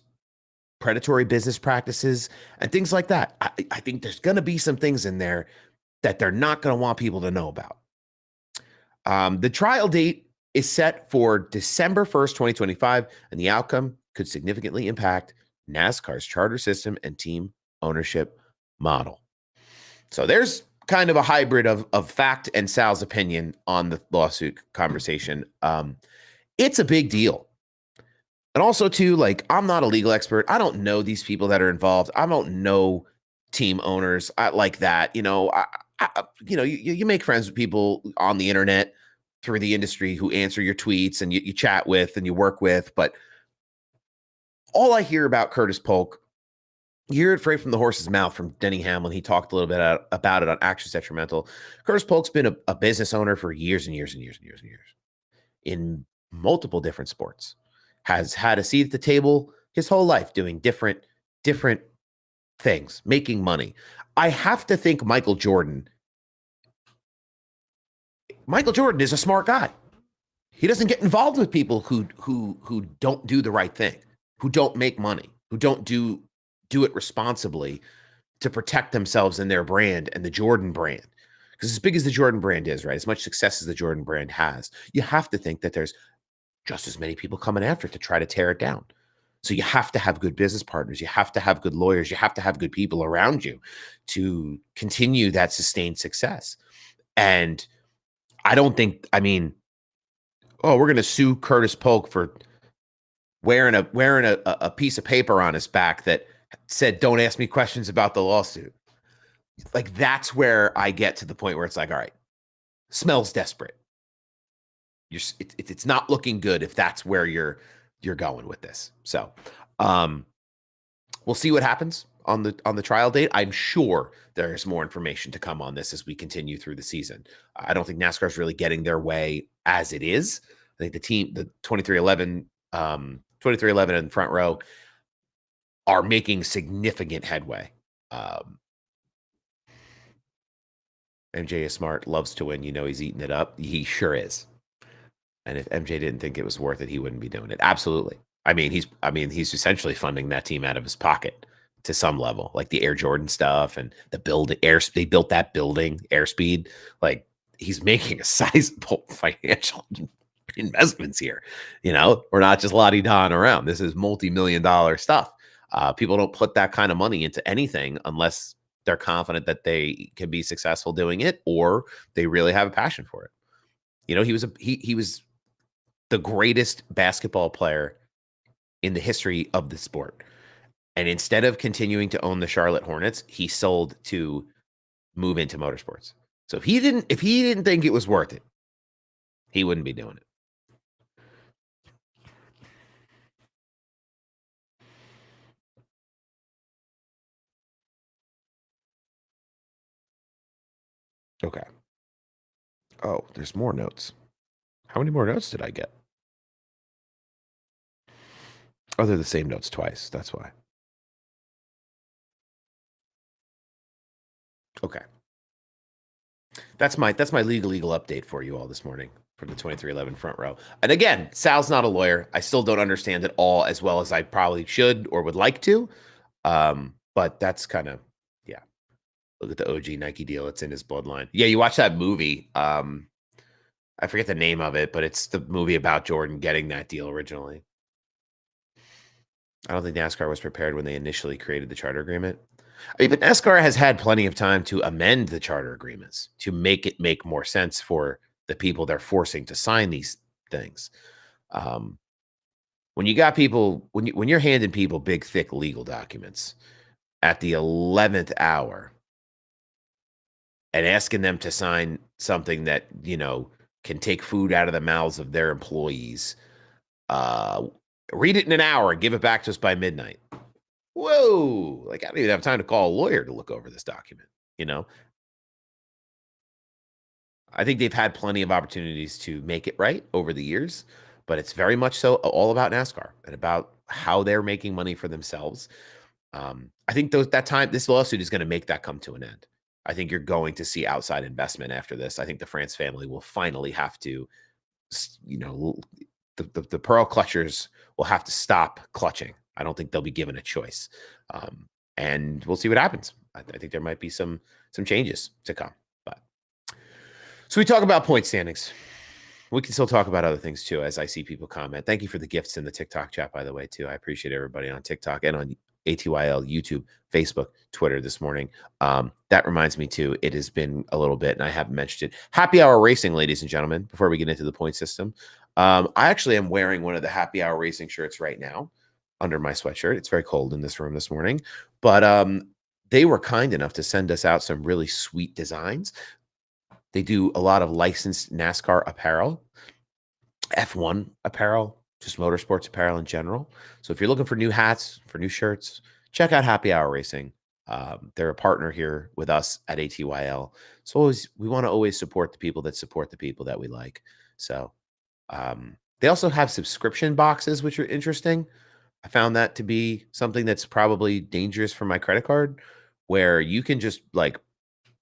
predatory business practices and things like that. I think there's going to be some things in there that they're not going to want people to know about. The trial date is set for December 1st, 2025, and the outcome could significantly impact NASCAR's charter system and team ownership model. So there's kind of a hybrid of fact and Sal's opinion on the lawsuit conversation. It's a big deal. And also too, like, I'm not a legal expert. I don't know these people that are involved. I don't know team owners like that. You make friends with people on the internet through the industry who answer your tweets and you chat with and you work with. But all I hear about Curtis Polk, you hear it straight from the horse's mouth from Denny Hamlin. He talked a little bit about it on Actions Detrimental. Curtis Polk's been a business owner for years and years and years and years and years in multiple different sports. Has had a seat at the table his whole life doing different things, making money. I have to think Michael Jordan is a smart guy. He doesn't get involved with people who don't do the right thing, who don't make money, who don't do it responsibly to protect themselves and their brand and the Jordan brand. Because as big as the Jordan brand is, right, as much success as the Jordan brand has, you have to think that there's just as many people coming after it to try to tear it down. So you have to have good business partners. You have to have good lawyers. You have to have good people around you to continue that sustained success. And I don't think, I mean, oh, we're going to sue Curtis Polk for wearing a piece of paper on his back that said, "Don't ask me questions about the lawsuit." Like, that's where I get to the point where it's like, all right, smells desperate. It's not looking good if that's where you're going with this. So, we'll see what happens on the trial date. I'm sure there's more information to come on this as we continue through the season. I don't think NASCAR is really getting their way as it is. I think the 2311 and Front Row are making significant headway. MJ is smart, loves to win. You know, he's eating it up. He sure is. And if MJ didn't think it was worth it, he wouldn't be doing it. Absolutely. I mean, he's essentially funding that team out of his pocket to some level, like the Air Jordan stuff and the they built that building, Airspeed. Like, he's making a sizable financial investments here. You know, we're not just la-di-daing around. This is multi-million-dollar stuff. People don't put that kind of money into anything unless they're confident that they can be successful doing it, or they really have a passion for it. You know, he was the greatest basketball player in the history of the sport. And instead of continuing to own the Charlotte Hornets, he sold to move into motorsports. So if he didn't think it was worth it, he wouldn't be doing it. Okay. Oh, there's more notes. How many more notes did I get? Oh, they're the same notes twice. That's why. Okay. That's my legal update for you all this morning from the 2311 Front Row. And again, Sal's not a lawyer. I still don't understand it all as well as I probably should or would like to. But that's kind of, yeah. Look at the OG Nike deal. It's in his bloodline. Yeah, you watch that movie. I forget the name of it, but it's the movie about Jordan getting that deal originally. I don't think NASCAR was prepared when they initially created the charter agreement. I mean, but NASCAR has had plenty of time to amend the charter agreements to make it make more sense for the people they're forcing to sign these things. When you got people, when you're handing people big, thick legal documents at the 11th hour and asking them to sign something that, you know, can take food out of the mouths of their employees, read it in an hour and give it back to us by midnight. Whoa, like, I don't even have time to call a lawyer to look over this document, you know? I think they've had plenty of opportunities to make it right over the years, but it's very much so all about NASCAR and about how they're making money for themselves. I think this lawsuit is going to make that come to an end. I think you're going to see outside investment after this. I think the France family will finally have to, you know, the pearl clutchers will have to stop clutching. I don't think they'll be given a choice. And we'll see what happens. I think there might be some changes to come. But so we talk about point standings. We can still talk about other things too, as I see people comment. Thank you for the gifts in the TikTok chat, by the way, too. I appreciate everybody on TikTok and on ATYL, YouTube, Facebook, Twitter this morning. That reminds me too, it has been a little bit and I haven't mentioned it. Happy Hour Racing, ladies and gentlemen, before we get into the point system. I actually am wearing one of the Happy Hour Racing shirts right now under my sweatshirt. It's very cold in this room this morning, but they were kind enough to send us out some really sweet designs. They do a lot of licensed NASCAR apparel, F1 apparel, just motorsports apparel in general. So if you're looking for new hats, for new shirts, check out Happy Hour Racing. They're a partner here with us at ATYL. So we want to always support the people that we like. So they also have subscription boxes, which are interesting. I found that to be something that's probably dangerous for my credit card, where you can just like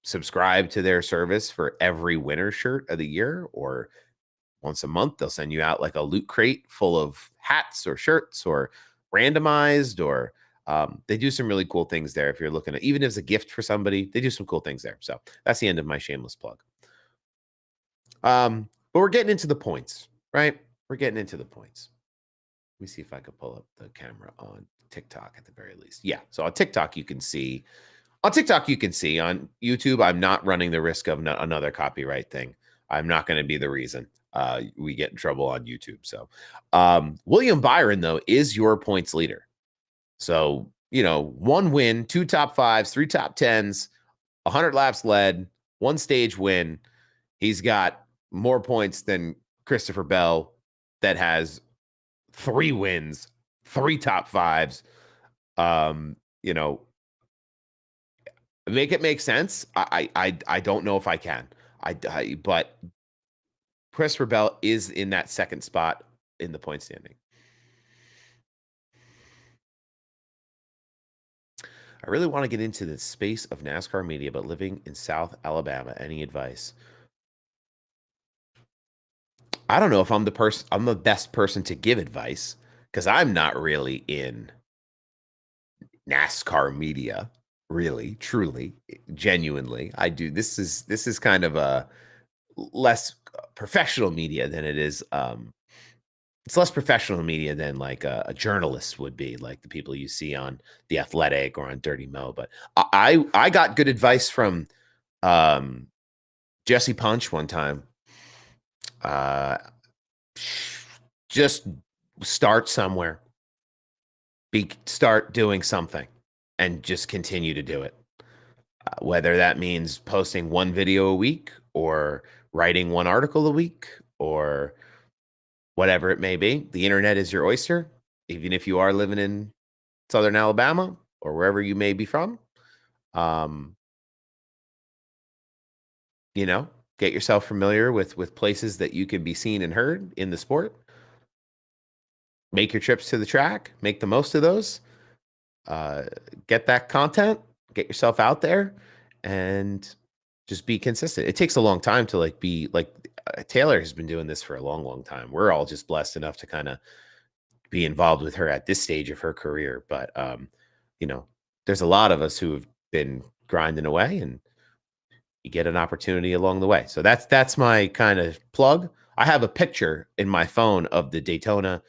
subscribe to their service for every winter shirt of the year, or once a month they'll send you out like a loot crate full of hats or shirts or randomized, or They do some really cool things there. If you're looking at, even as a gift for somebody, they do some cool things there. So that's the end of my shameless plug. But we're getting into the points, right? We're getting into the points. Let me see if I could pull up the camera on TikTok at the very least. Yeah. So on TikTok, you can see. On TikTok, you can see. On YouTube, I'm not running the risk of another copyright thing. I'm not going to be the reason we get in trouble on YouTube. So William Byron, though, is your points leader. So, 1 win, 2 top 5s, 3 top 10s, 100 laps led, 1 stage win. He's got more points than Christopher Bell that has 3 wins, 3 top 5s. Make it make sense. I don't know if I can. But Christopher Bell is in that second spot in the point standing. I really want to get into the space of NASCAR media, but living in South Alabama, any advice? I don't know if I'm the best person to give advice because I'm not really in NASCAR media, really, truly, genuinely. I do. This is kind of a less professional media than it is. It's less professional media than like a journalist would be, like the people you see on The Athletic or on Dirty Mo. But I got good advice from Jesse Punch one time. Just start somewhere. Start doing something and just continue to do it. Whether that means posting 1 video a week or writing 1 article a week or whatever it may be. The internet is your oyster, even if you are living in Southern Alabama or wherever you may be from. Get yourself familiar with places that you can be seen and heard in the sport. Make your trips to the track, make the most of those. Get that content, get yourself out there, and just be consistent. It takes a long time to be Taylor has been doing this for a long, long time. We're all just blessed enough to kind of be involved with her at this stage of her career. But, there's a lot of us who have been grinding away and you get an opportunity along the way. So that's my kind of plug. I have a picture in my phone of the Daytona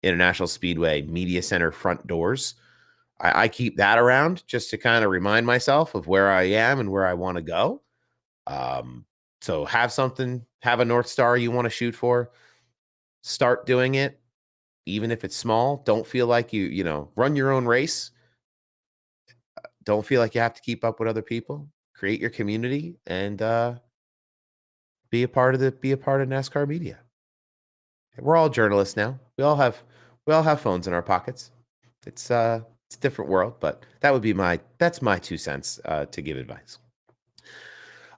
International Speedway Media Center front doors. I keep that around just to kind of remind myself of where I am and where I want to go. So have a North Star you want to shoot for. Start doing it, even if it's small. Don't feel like you run your own race. Don't feel like you have to keep up with other people. Create your community and be a part of NASCAR media. We're all journalists now. We all have phones in our pockets. It's a different world, but that's my 2 cents to give advice.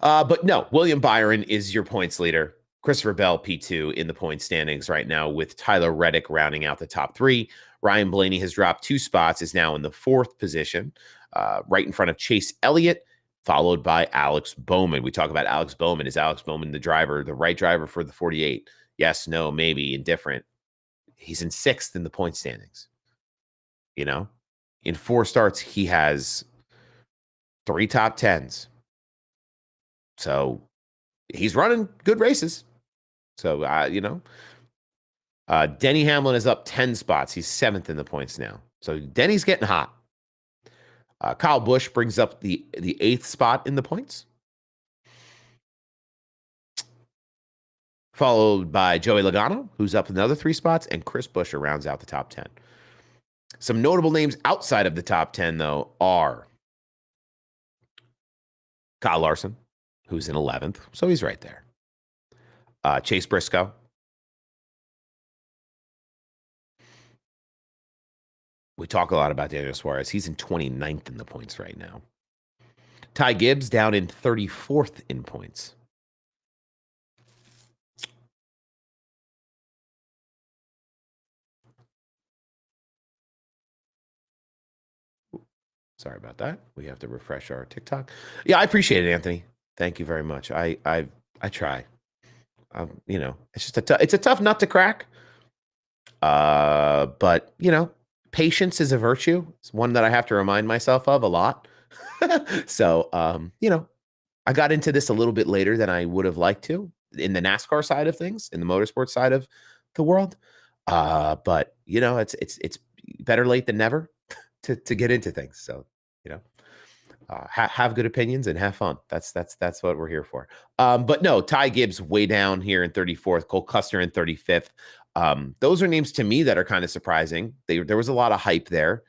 But no, William Byron is your points leader. Christopher Bell, P2 in the point standings right now, with Tyler Reddick rounding out the top 3. Ryan Blaney has dropped 2 spots, is now in the 4th position, right in front of Chase Elliott, followed by Alex Bowman. We talk about Alex Bowman. Is Alex Bowman the right driver for the 48? Yes, no, maybe, indifferent. He's in 6th in the point standings. In 4 starts, he has 3 top 10s. So he's running good races. So, Denny Hamlin is up 10 spots. He's 7th in the points now. So Denny's getting hot. Kyle Busch brings up the 8th spot in the points, followed by Joey Logano, who's up another 3 spots, and Chris Buescher rounds out the top 10. Some notable names outside of the top 10, though, are Kyle Larson, who's in 11th, so he's right there. Chase Briscoe. We talk a lot about Daniel Suarez. He's in 29th in the points right now. Ty Gibbs down in 34th in points. Sorry about that. We have to refresh our TikTok. Yeah, I appreciate it, Anthony. Thank you very much. I try. It's just it's a tough nut to crack. But patience is a virtue. It's one that I have to remind myself of a lot. So, I got into this a little bit later than I would have liked to in the NASCAR side of things, in the motorsports side of the world. But it's better late than never to get into things. So, you know, have good opinions and have fun. That's what we're here for. But no, Ty Gibbs way down here in 34th, Cole Custer in 35th. Those are names to me that are kind of surprising. There was a lot of hype there.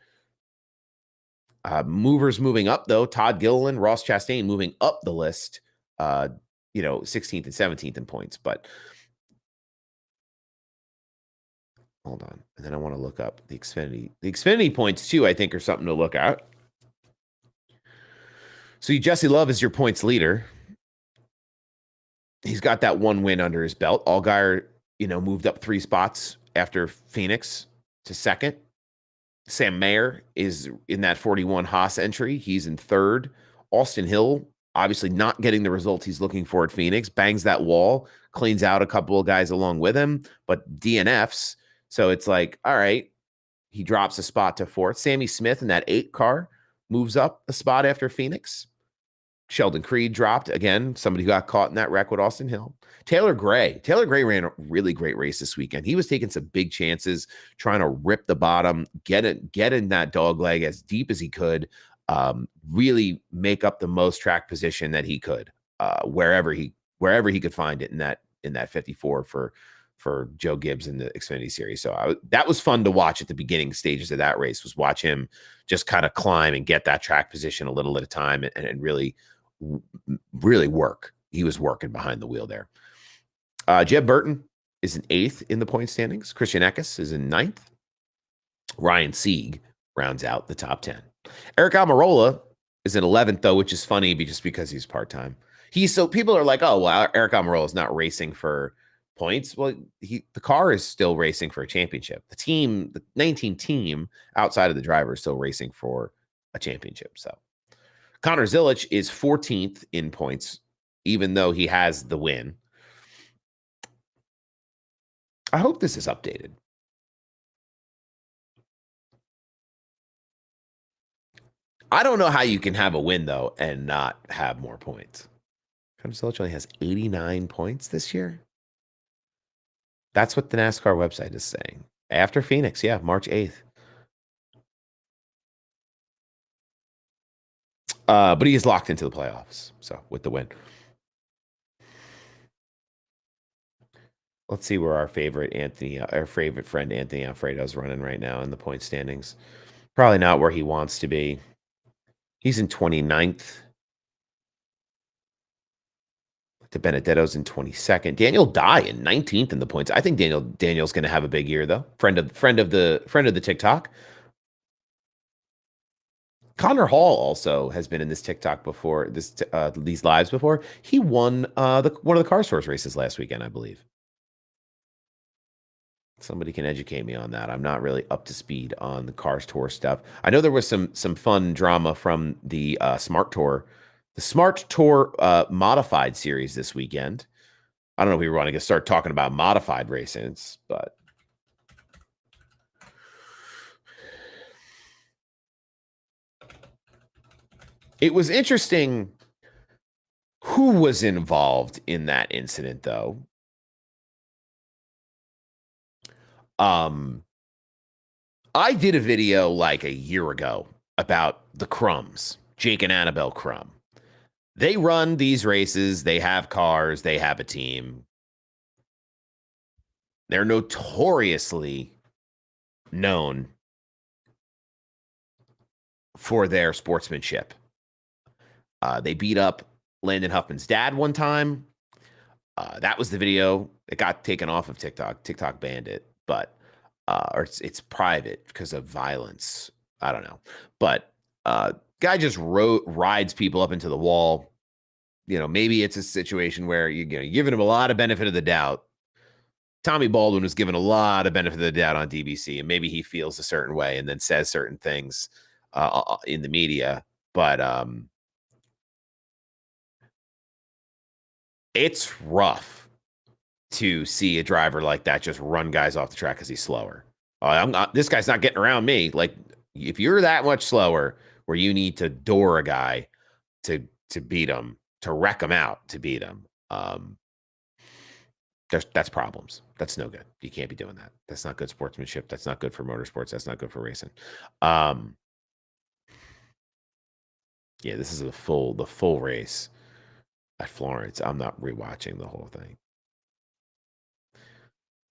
Movers moving up though, Todd Gilliland, Ross Chastain moving up the list, 16th and 17th in points. But hold on. And then I want to look up the Xfinity. The Xfinity points too, I think, are something to look at. So Jesse Love is your points leader. He's got that one win under his belt. Allgaier, moved up 3 spots after Phoenix to second. Sam Mayer is in that 41 Haas entry. He's in third. Austin Hill, obviously not getting the results he's looking for at Phoenix, bangs that wall, cleans out a couple of guys along with him, but DNFs. So it's like, all right, he drops a spot to 4th. Sammy Smith in that 8 car moves up a spot after Phoenix. Sheldon Creed dropped again. Somebody who got caught in that wreck with Austin Hill. Taylor Gray ran a really great race this weekend. He was taking some big chances, trying to rip the bottom, get in that dog leg as deep as he could, really make up the most track position that he could, wherever he could find it in that 54 for Joe Gibbs in the Xfinity series. So that was fun to watch at the beginning stages of that race, was watch him just kind of climb and get that track position a little at a time and really work. He was working behind the wheel there. Jeb Burton is in 8th in the point standings. Christian Eckes is in 9th. Ryan Sieg rounds out the top 10. Eric Almirola is in 11th, though, which is funny just because he's part-time. People are like, oh, well, Eric Almirola is not racing for points. Well, the car is still racing for a championship. The 19 team outside of the driver is still racing for a championship. So Connor Zilich is 14th in points, even though he has the win. I hope this is updated. I don't know how you can have a win, though, and not have more points. Connor Zilich only has 89 points this year. That's what the NASCAR website is saying. After Phoenix, yeah, March 8th. But he is locked into the playoffs, so with the win. Let's see where our favorite friend Anthony Alfredo is running right now in the point standings. Probably not where he wants to be. He's in 29th. De Benedetto's in 22nd. Daniel Dye in 19th in the points. I think Daniel's going to have a big year, though. Friend of the TikTok. Connor Hall also has been in this TikTok before, these lives before. He won one of the Car Source races last weekend, I believe. Somebody can educate me on that. I'm not really up to speed on the Cars Tour stuff. I know there was some fun drama from the Smart Tour modified series this weekend. I don't know if we were wanting to start talking about modified races, but it was interesting who was involved in that incident, though. I did a video like a year ago about the Crumbs, Jake and Annabelle Crum. They run these races. They have cars. They have a team. They're notoriously known for their sportsmanship. They beat up Landon Huffman's dad one time. That was the video. It got taken off of TikTok. TikTok banned it, but or it's private because of violence. I don't know, but guy just rides people up into the wall. Maybe it's a situation where you're giving him a lot of benefit of the doubt. Tommy Baldwin was given a lot of benefit of the doubt on DBC, and maybe he feels a certain way and then says certain things in the media. But it's rough to see a driver like that just run guys off the track because he's slower. Oh, I'm not, this guy's not getting around me. Like, if you're that much slower where you need to door a guy to beat him, to wreck him out, to beat him, that's problems. That's no good. You can't be doing that. That's not good sportsmanship. That's not good for motorsports. That's not good for racing. Yeah, this is the full race at Florence. I'm not rewatching the whole thing.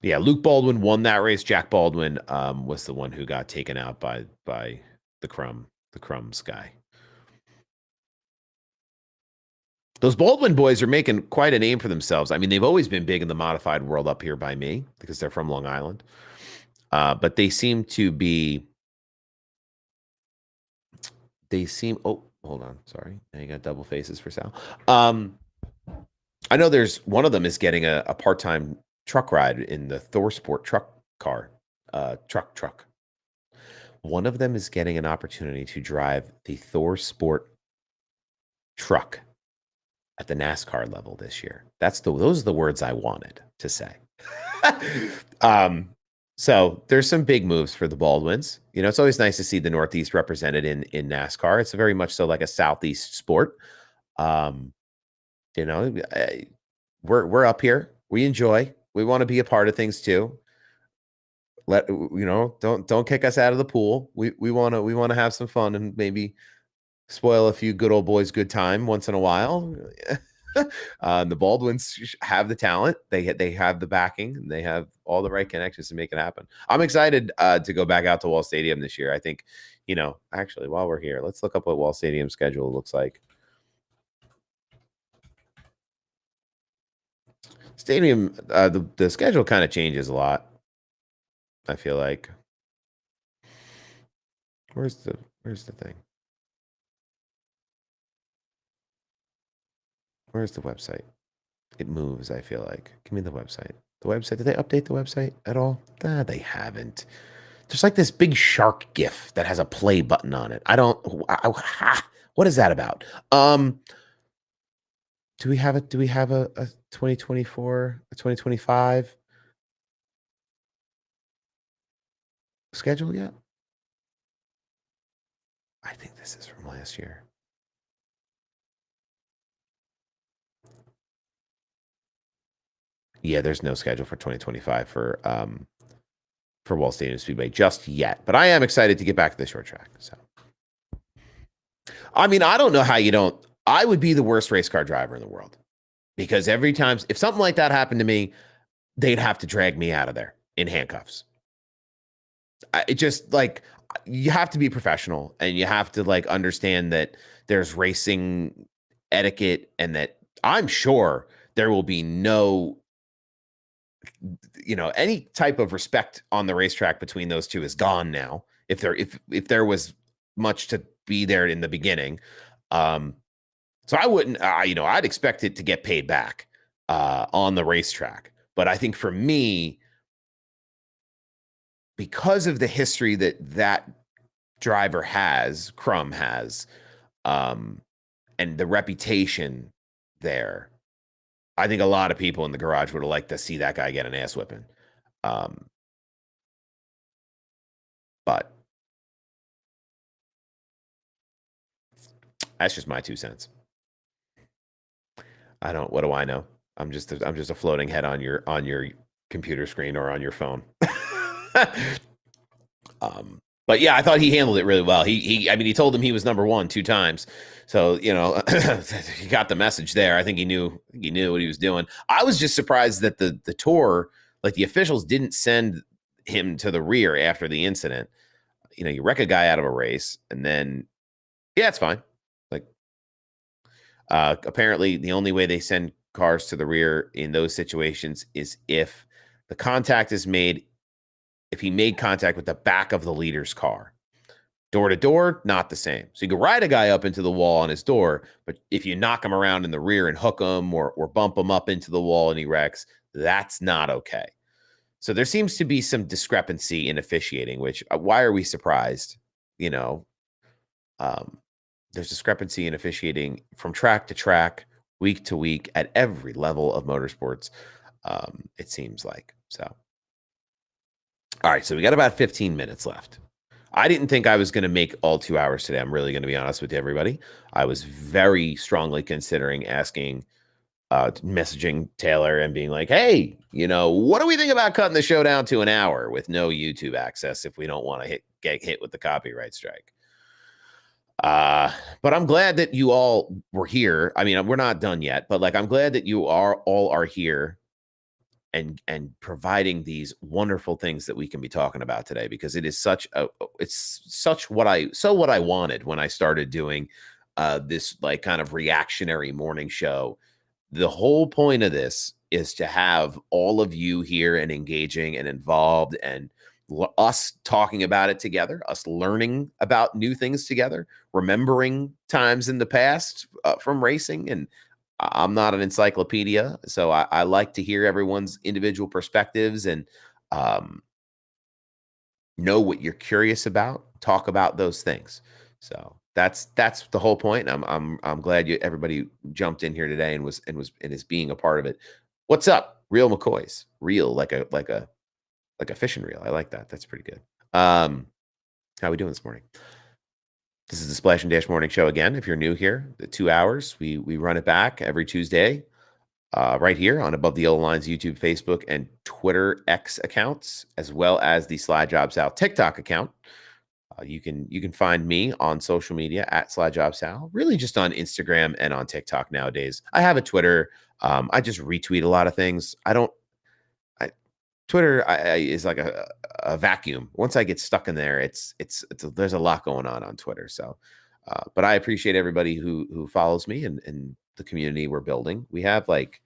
Yeah, Luke Baldwin won that race. Jack Baldwin was the one who got taken out by the Crumbs guy. Those Baldwin boys are making quite a name for themselves. I mean, they've always been big in the modified world up here by me because they're from Long Island. But they seem to be. Oh, hold on. Sorry. Now you got double faces for Sal. I know there's one of them is getting a part-time truck ride in the Thor Sport truck car. Truck. One of them is getting an opportunity to drive the Thor Sport truck at the NASCAR level this year. Those are the words I wanted to say. So there's some big moves for the Baldwins. You know, it's always nice to see the Northeast represented in NASCAR. It's very much so like a Southeast sport. You know, we're up here. We enjoy. We want to be a part of things too. Don't kick us out of the pool. We want to have some fun and maybe spoil a few good old boys good time once in a while. The Baldwins have the talent. They have the backing. And they have all the right connections to make it happen. I'm excited to go back out to Wall Stadium this year. I think, actually, while we're here, let's look up what Wall Stadium's schedule looks like. Stadium, the schedule kind of changes a lot, I feel like. Where's the thing? Where's the website? It moves, I feel like. Give me the website. The website, did they update the website at all? They haven't. There's like this big shark gif that has a play button on it. What is that about? Do we have a 2024, a 2025 schedule yet? I think this is from last year. Yeah, there's no schedule for 2025 for Wall Stadium Speedway just yet. But I am excited to get back to the short track. So, I mean, I don't know how you don't. I would be the worst race car driver in the world because every time, if something like that happened to me, they'd have to drag me out of there in handcuffs. It just like you have to be professional and you have to like understand that there's racing etiquette and that I'm sure there will be no, any type of respect on the racetrack between those two is gone now. If there was much to be there in the beginning. So I wouldn't, I'd expect it to get paid back on the racetrack. But I think for me, because of the history that driver has, Crum has, and the reputation there, I think a lot of people in the garage would have liked to see that guy get an ass whipping. But that's just my 2 cents. What do I know? I'm just a floating head on your computer screen or on your phone. But yeah, I thought he handled it really well. He told him he was number 1 2 times. So, he got the message there. I think he knew what he was doing. I was just surprised that the tour, like the officials didn't send him to the rear after the incident. You wreck a guy out of a race and then, yeah, it's fine. Like, apparently the only way they send cars to the rear in those situations is if the contact is made, if he made contact with the back of the leader's car. Door to door, not the same. So you can ride a guy up into the wall on his door, but if you knock him around in the rear and hook him or bump him up into the wall and he wrecks, that's not okay. So there seems to be some discrepancy in officiating, which why are we surprised? There's discrepancy in officiating from track to track, week to week at every level of motorsports. It seems like so. All right, so we got about 15 minutes left. I didn't think I was going to make all 2 hours today. I'm really going to be honest with everybody. I was very strongly considering messaging Taylor and being like, hey, what do we think about cutting the show down to an hour with no YouTube access if we don't want to get hit with the copyright strike? But I'm glad that you all were here. I mean, we're not done yet, but I'm glad that you all are here and providing these wonderful things that we can be talking about today, because it is what I wanted when I started doing this kind of reactionary morning show. The whole point of this is to have all of you here and engaging and involved, and us talking about it together, us learning about new things together, remembering times in the past from racing. And I'm not an encyclopedia, so I like to hear everyone's individual perspectives and know what you're curious about. Talk about those things. So that's the whole point. I'm glad everybody jumped in here today and is being a part of it. What's up, Real McCoys? Real like a fishing reel. I like that. That's pretty good. How we doing this morning? This is the Splash and Dash Morning Show again. If you're new here, the 2 hours, we run it back every Tuesday, right here on Above the Yellow Lines YouTube, Facebook, and Twitter X accounts, as well as the Slide Job Sal TikTok account. You can find me on social media at Slide Job Sal, really just on Instagram and on TikTok nowadays. I have a Twitter. I just retweet a lot of things. Twitter is like a vacuum. Once I get stuck in there, there's a lot going on Twitter. So, but I appreciate everybody who follows me and the community we're building. We have like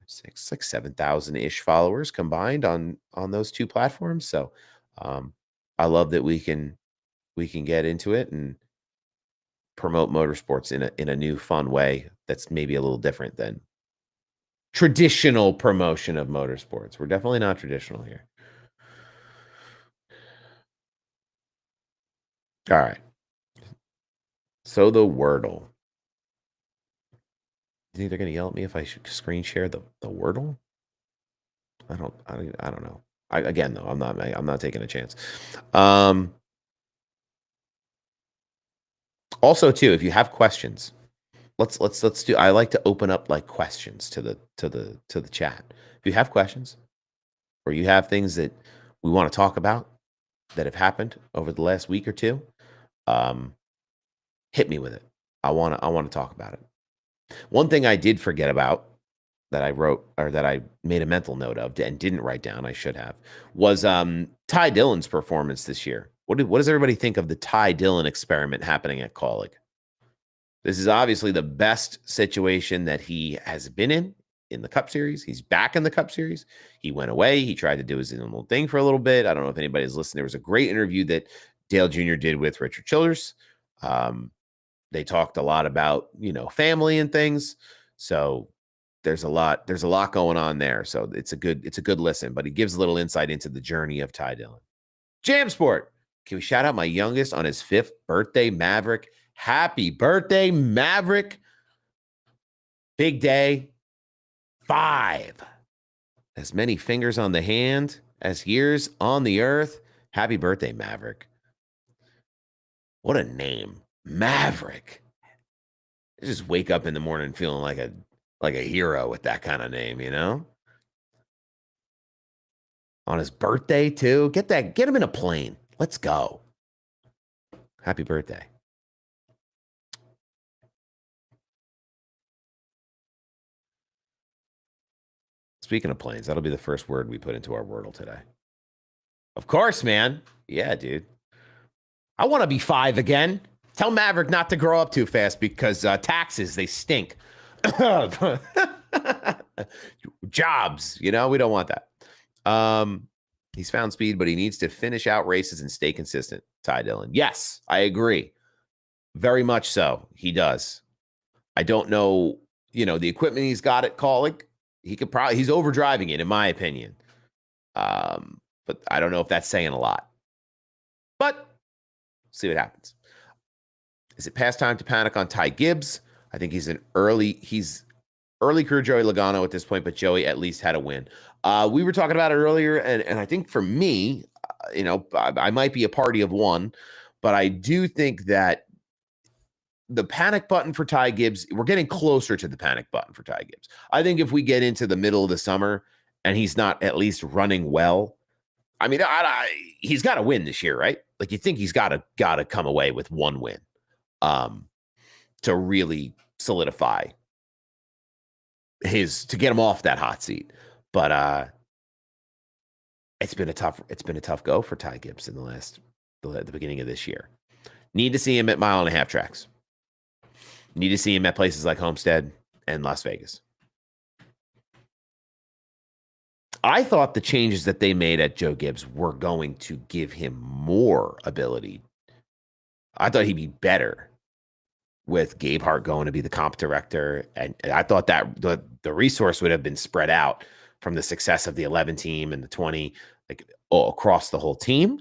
7,000 ish followers combined on those two platforms. So, I love that we can get into it and promote motorsports in a new fun way that's maybe a little different than traditional promotion of motorsports. We're definitely not traditional here. All right. So the Wordle. You think they're going to yell at me if I screen share the Wordle? I don't know. Again, though, I'm not taking a chance. Also, too, if you have questions, let's do. I like to open up like questions to the chat. If you have questions, or you have things that we want to talk about that have happened over the last week or two, hit me with it. I want to talk about it. One thing I did forget about that I wrote, or that I made a mental note of and didn't write down, I should have, was Ty Dillon's performance this year. What does everybody think of the Ty Dillon experiment happening at Kaulig? This is obviously the best situation that he has been in the Cup Series. He's back in the Cup Series. He went away. He tried to do his own little thing for a little bit. I don't know if anybody's listening. There was a great interview that Dale Jr. did with Richard Childress. They talked a lot about, family and things. So there's a lot going on there. So it's a good listen, but he gives a little insight into the journey of Ty Dillon. Jam Sport. Can we shout out my youngest on his 5th birthday, Maverick? Happy birthday, Maverick. Big day. 5. As many fingers on the hand as years on the earth. Happy birthday, Maverick. What a name. Maverick. I just wake up in the morning feeling like a hero with that kind of name, On his birthday, too. Get him in a plane. Let's go. Happy birthday. Speaking of planes, that'll be the first word we put into our Wordle today. Of course, man. Yeah, dude. I want to be 5 again. Tell Maverick not to grow up too fast because taxes, they stink. Jobs, we don't want that. He's found speed, but he needs to finish out races and stay consistent. Ty Dillon. Yes, I agree. Very much so. He does. I don't know, the equipment he's got at Kaulig. He's overdriving it, in my opinion. But I don't know if that's saying a lot. But see what happens. Is it past time to panic on Ty Gibbs? I think he's early career Joey Logano at this point, but Joey at least had a win. We were talking about it earlier, and I think for me, I might be a party of one, but I do think that the panic button for Ty Gibbs, we're getting closer to the panic button for Ty Gibbs. I think if we get into the middle of the summer and he's not at least running well, I mean, he's got to win this year, right? Like, you think he's got to come away with one win to really solidify to get him off that hot seat. But it's been a tough go for Ty Gibbs in the beginning of this year. Need to see him at 1.5 mile tracks. Need to see him at places like Homestead and Las Vegas. I thought the changes that they made at Joe Gibbs were going to give him more ability. I thought he'd be better with Gabe Hart going to be the comp director. And I thought that the resource would have been spread out from the success of the 11 team and the 20, across the whole team.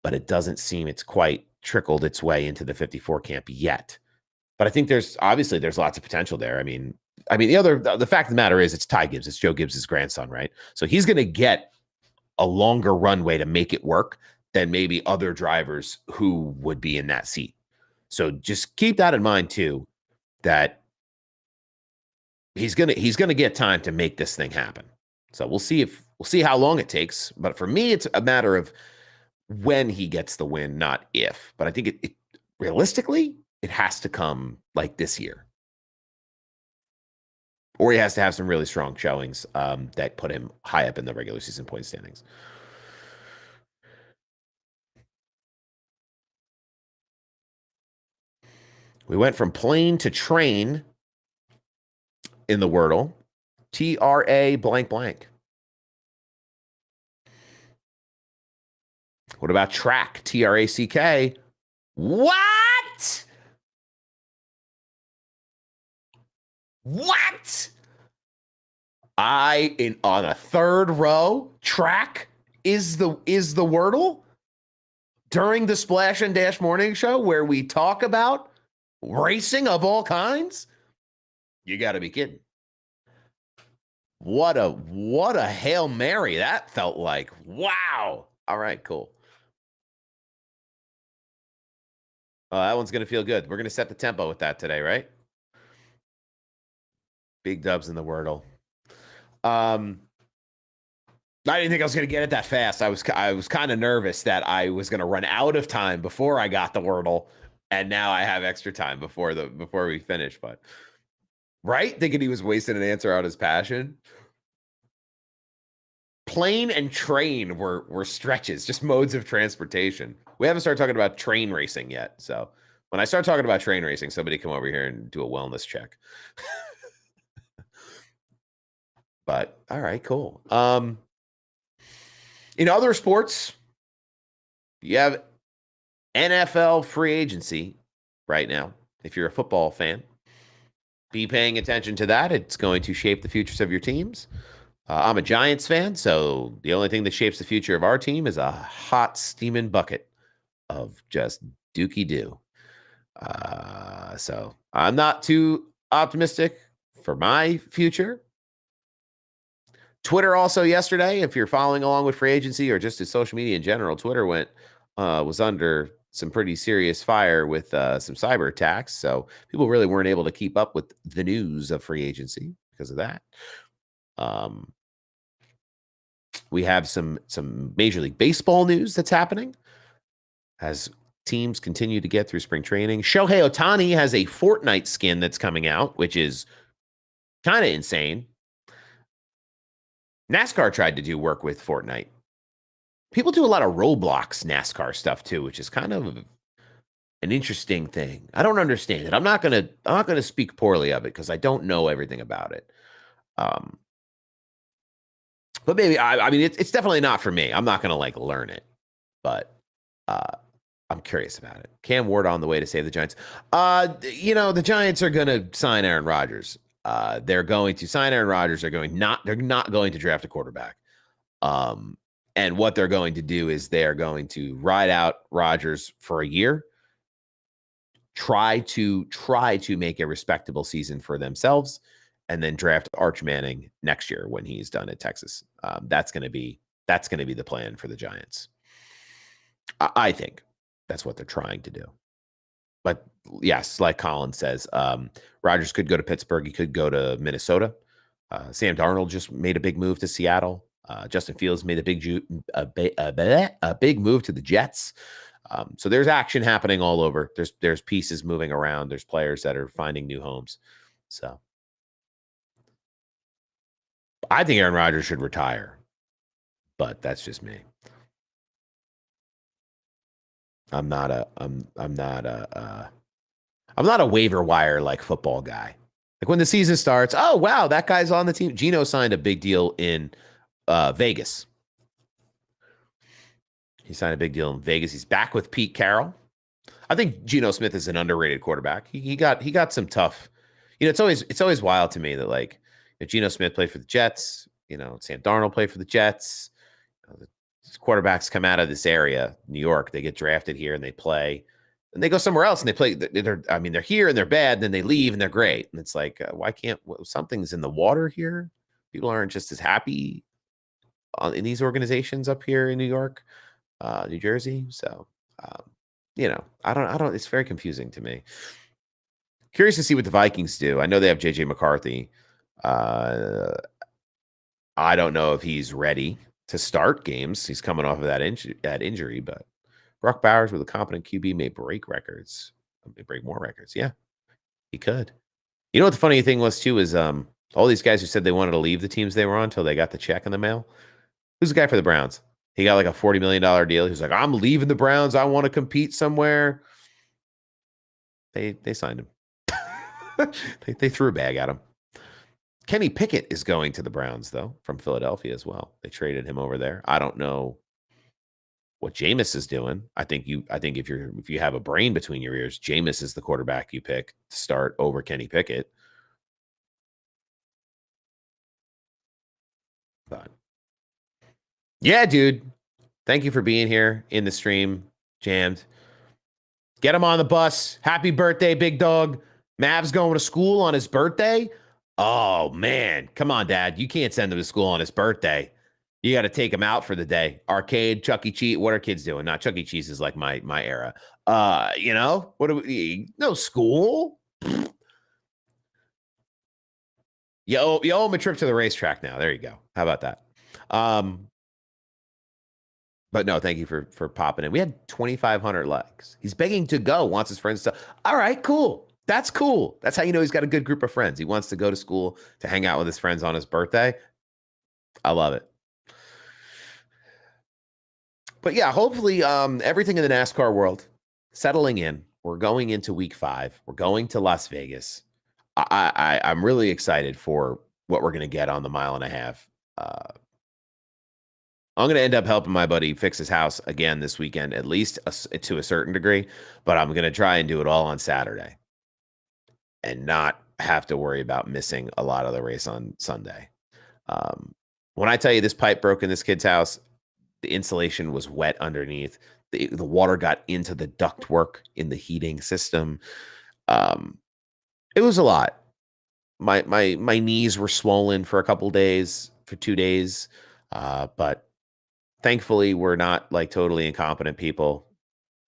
But it doesn't seem it's quite trickled its way into the 54 camp yet. But I think there's lots of potential there. I mean, the fact of the matter is it's Ty Gibbs. It's Joe Gibbs' grandson, right? So he's going to get a longer runway to make it work than maybe other drivers who would be in that seat. So just keep that in mind too, that he's going to get time to make this thing happen. So we'll see how long it takes. But for me, it's a matter of when he gets the win, not if. But I think it realistically, it has to come like this year. Or he has to have some really strong showings that put him high up in the regular season point standings. We went from plane to train in the Wordle. TRA blank blank. What about track? TRACK. What? What? On a third row, track is the Wordle during the Splash and Dash morning show where we talk about racing of all kinds. You got to be kidding. What a Hail Mary that felt like. Wow. All right, cool. That one's going to feel good. We're going to set the tempo with that today, right? Big dubs in the Wordle. I didn't think I was going to get it that fast. I was kind of nervous that I was going to run out of time before I got the Wordle, and now I have extra time before we finish. But right, thinking he was wasting an answer on his passion. Plane and train were stretches, just modes of transportation. We haven't started talking about train racing yet. So when I start talking about train racing, somebody come over here and do a wellness check. But all right, cool. In other sports, you have NFL free agency right now. If you're a football fan, be paying attention to that. It's going to shape the futures of your teams. I'm a Giants fan, so the only thing that shapes the future of our team is a hot steaming bucket of just dookie-doo. So I'm not too optimistic for my future. Twitter also yesterday, if you're following along with free agency or just his social media in general, Twitter was under some pretty serious fire with some cyber attacks. So people really weren't able to keep up with the news of free agency because of that. We have some Major League Baseball news that's happening as teams continue to get through spring training. Shohei Ohtani has a Fortnite skin that's coming out, which is kind of insane. NASCAR tried to do work with Fortnite. People do a lot of Roblox NASCAR stuff too, which is kind of an interesting thing. I don't understand it. I'm not gonna speak poorly of it because I don't know everything about it. But maybe I mean it's definitely not for me. I'm not gonna learn it, but I'm curious about it. Cam Ward on the way to save the Giants. The Giants are gonna sign Aaron Rodgers. They're going to sign Aaron Rodgers. They're not going to draft a quarterback. And what they're going to do is they're going to ride out Rodgers for a year, try to make a respectable season for themselves, and then draft Arch Manning next year when he's done at Texas. That's going to be the plan for the Giants. I think that's what they're trying to do. But yes, like Colin says, Rodgers could go to Pittsburgh. He could go to Minnesota. Sam Darnold just made a big move to Seattle. Justin Fields made a big move to the Jets. So there's action happening all over. There's pieces moving around. There's players that are finding new homes. So I think Aaron Rodgers should retire, but that's just me. I'm not a waiver wire like football guy. Like when the season starts, oh wow, that guy's on the team. Geno signed a big deal in Vegas. He signed a big deal in Vegas. He's back with Pete Carroll. I think Geno Smith is an underrated quarterback. He got some tough. It's always wild to me that like Geno Smith played for the Jets. Sam Darnold played for the Jets. Quarterbacks come out of this area, New York. They get drafted here and they play, and they go somewhere else and they play. They're here and they're bad. And then they leave and they're great. And it's like, why can't something's in the water here? People aren't just as happy in these organizations up here in New York, New Jersey. So, I don't. It's very confusing to me. Curious to see what the Vikings do. I know they have JJ McCarthy. I don't know if he's ready to start games. He's coming off of that injury, but Brock Bowers with a competent QB may break records. May break more records. Yeah, he could. You know what the funny thing was too is all these guys who said they wanted to leave the teams they were on until they got the check in the mail. Who's the guy for the Browns? He got like a $40 million deal. He was like, I'm leaving the Browns. I want to compete somewhere. They signed him. they threw a bag at him. Kenny Pickett is going to the Browns, though, from Philadelphia as well. They traded him over there. I don't know what Jameis is doing. I think if you have a brain between your ears, Jameis is the quarterback you pick to start over Kenny Pickett. But yeah, dude. Thank you for being here in the stream, Jammed. Get him on the bus. Happy birthday, big dog. Mav's going to school on his birthday. Oh, man. Come on, Dad. You can't send him to school on his birthday. You got to take him out for the day. Arcade, Chuck E. Cheese. What are kids doing? Not Chuck E. Cheese is like my era. What do we? No school. You owe him a trip to the racetrack now. There you go. How about that? But no, thank you for popping in. We had 2,500 likes. He's begging to go, wants his friends to. All right, cool. That's cool. That's how you know he's got a good group of friends. He wants to go to school to hang out with his friends on his birthday. I love it. But yeah, hopefully everything in the NASCAR world settling in. We're going into week 5. We're going to Las Vegas. I'm really excited for what we're going to get on the mile and a half. I'm going to end up helping my buddy fix his house again this weekend, at least to a certain degree. But I'm going to try and do it all on Saturday and not have to worry about missing a lot of the race on Sunday. When I tell you this pipe broke in this kid's house, the insulation was wet underneath. The water got into the ductwork in the heating system. It was a lot. My knees were swollen for 2 days. But thankfully, we're not like totally incompetent people.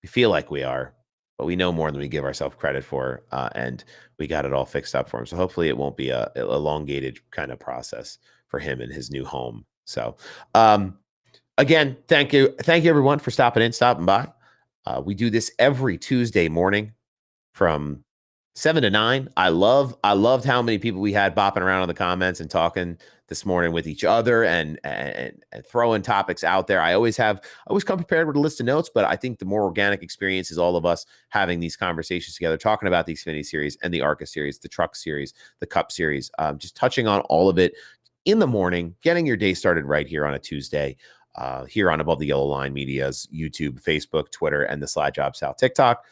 We feel like we are, but we know more than we give ourselves credit for. And we got it all fixed up for him. So hopefully it won't be a elongated kind of process for him in his new home. So, again, thank you everyone for stopping by. We do this every Tuesday morning from 7 to 9. I loved how many people we had bopping around in the comments and talking this morning with each other and throwing topics out there. I always come prepared with a list of notes, but I think the more organic experience is all of us having these conversations together, talking about the Xfinity series and the ARCA series, the Truck series, the Cup series, just touching on all of it in the morning, getting your day started right here on a Tuesday, here on Above the Yellow Line Media's YouTube, Facebook, Twitter, and the Slide Job Sal TikTok.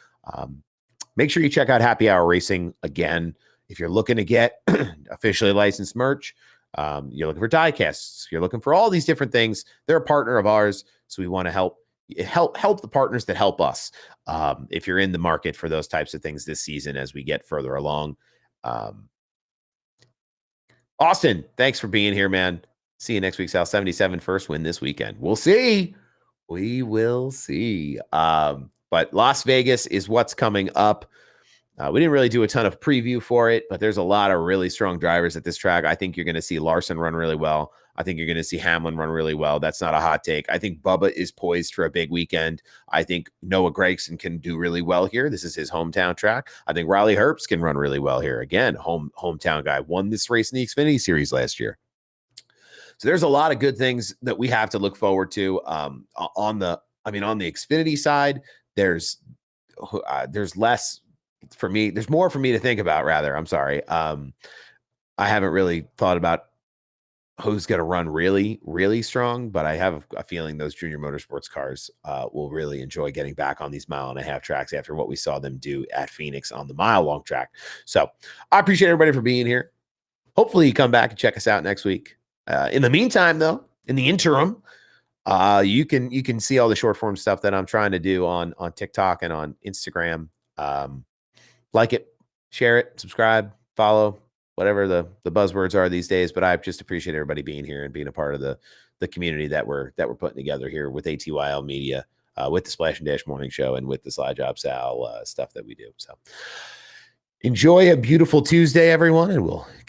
Make sure you check out Happy Hour Racing again. If you're looking to get officially licensed merch, you're looking for die casts, you're looking for all these different things. They're a partner of ours, so we want to help the partners that help us. If you're in the market for those types of things this season as we get further along. Austin, thanks for being here, man. See you next week, Sal. 77 first win this weekend. We'll see. We will see. But Las Vegas is what's coming up. We didn't really do a ton of preview for it, but there's a lot of really strong drivers at this track. I think you're going to see Larson run really well. I think you're going to see Hamlin run really well. That's not a hot take. I think Bubba is poised for a big weekend. I think Noah Gragson can do really well here. This is his hometown track. I think Riley Herbst can run really well here. Again, hometown guy. Won this race in the Xfinity Series last year. So there's a lot of good things that we have to look forward to. On the Xfinity side, there's less for me. There's more for me to think about, rather. I'm sorry. I haven't really thought about who's going to run really, really strong, but I have a feeling those junior motorsports cars will really enjoy getting back on these 1.5 mile tracks after what we saw them do at Phoenix on the mile-long track. So I appreciate everybody for being here. Hopefully you come back and check us out next week. In the meantime, though, in the interim, you can see all the short form stuff that I'm trying to do on TikTok and on Instagram. Like it, share it, subscribe, follow, whatever the buzzwords are these days. But I just appreciate everybody being here and being a part of the community that we're putting together here with ATYL Media, with the Splash and Dash Morning Show, and with the Slide Job Sal stuff that we do. So enjoy a beautiful Tuesday, everyone, and we'll catch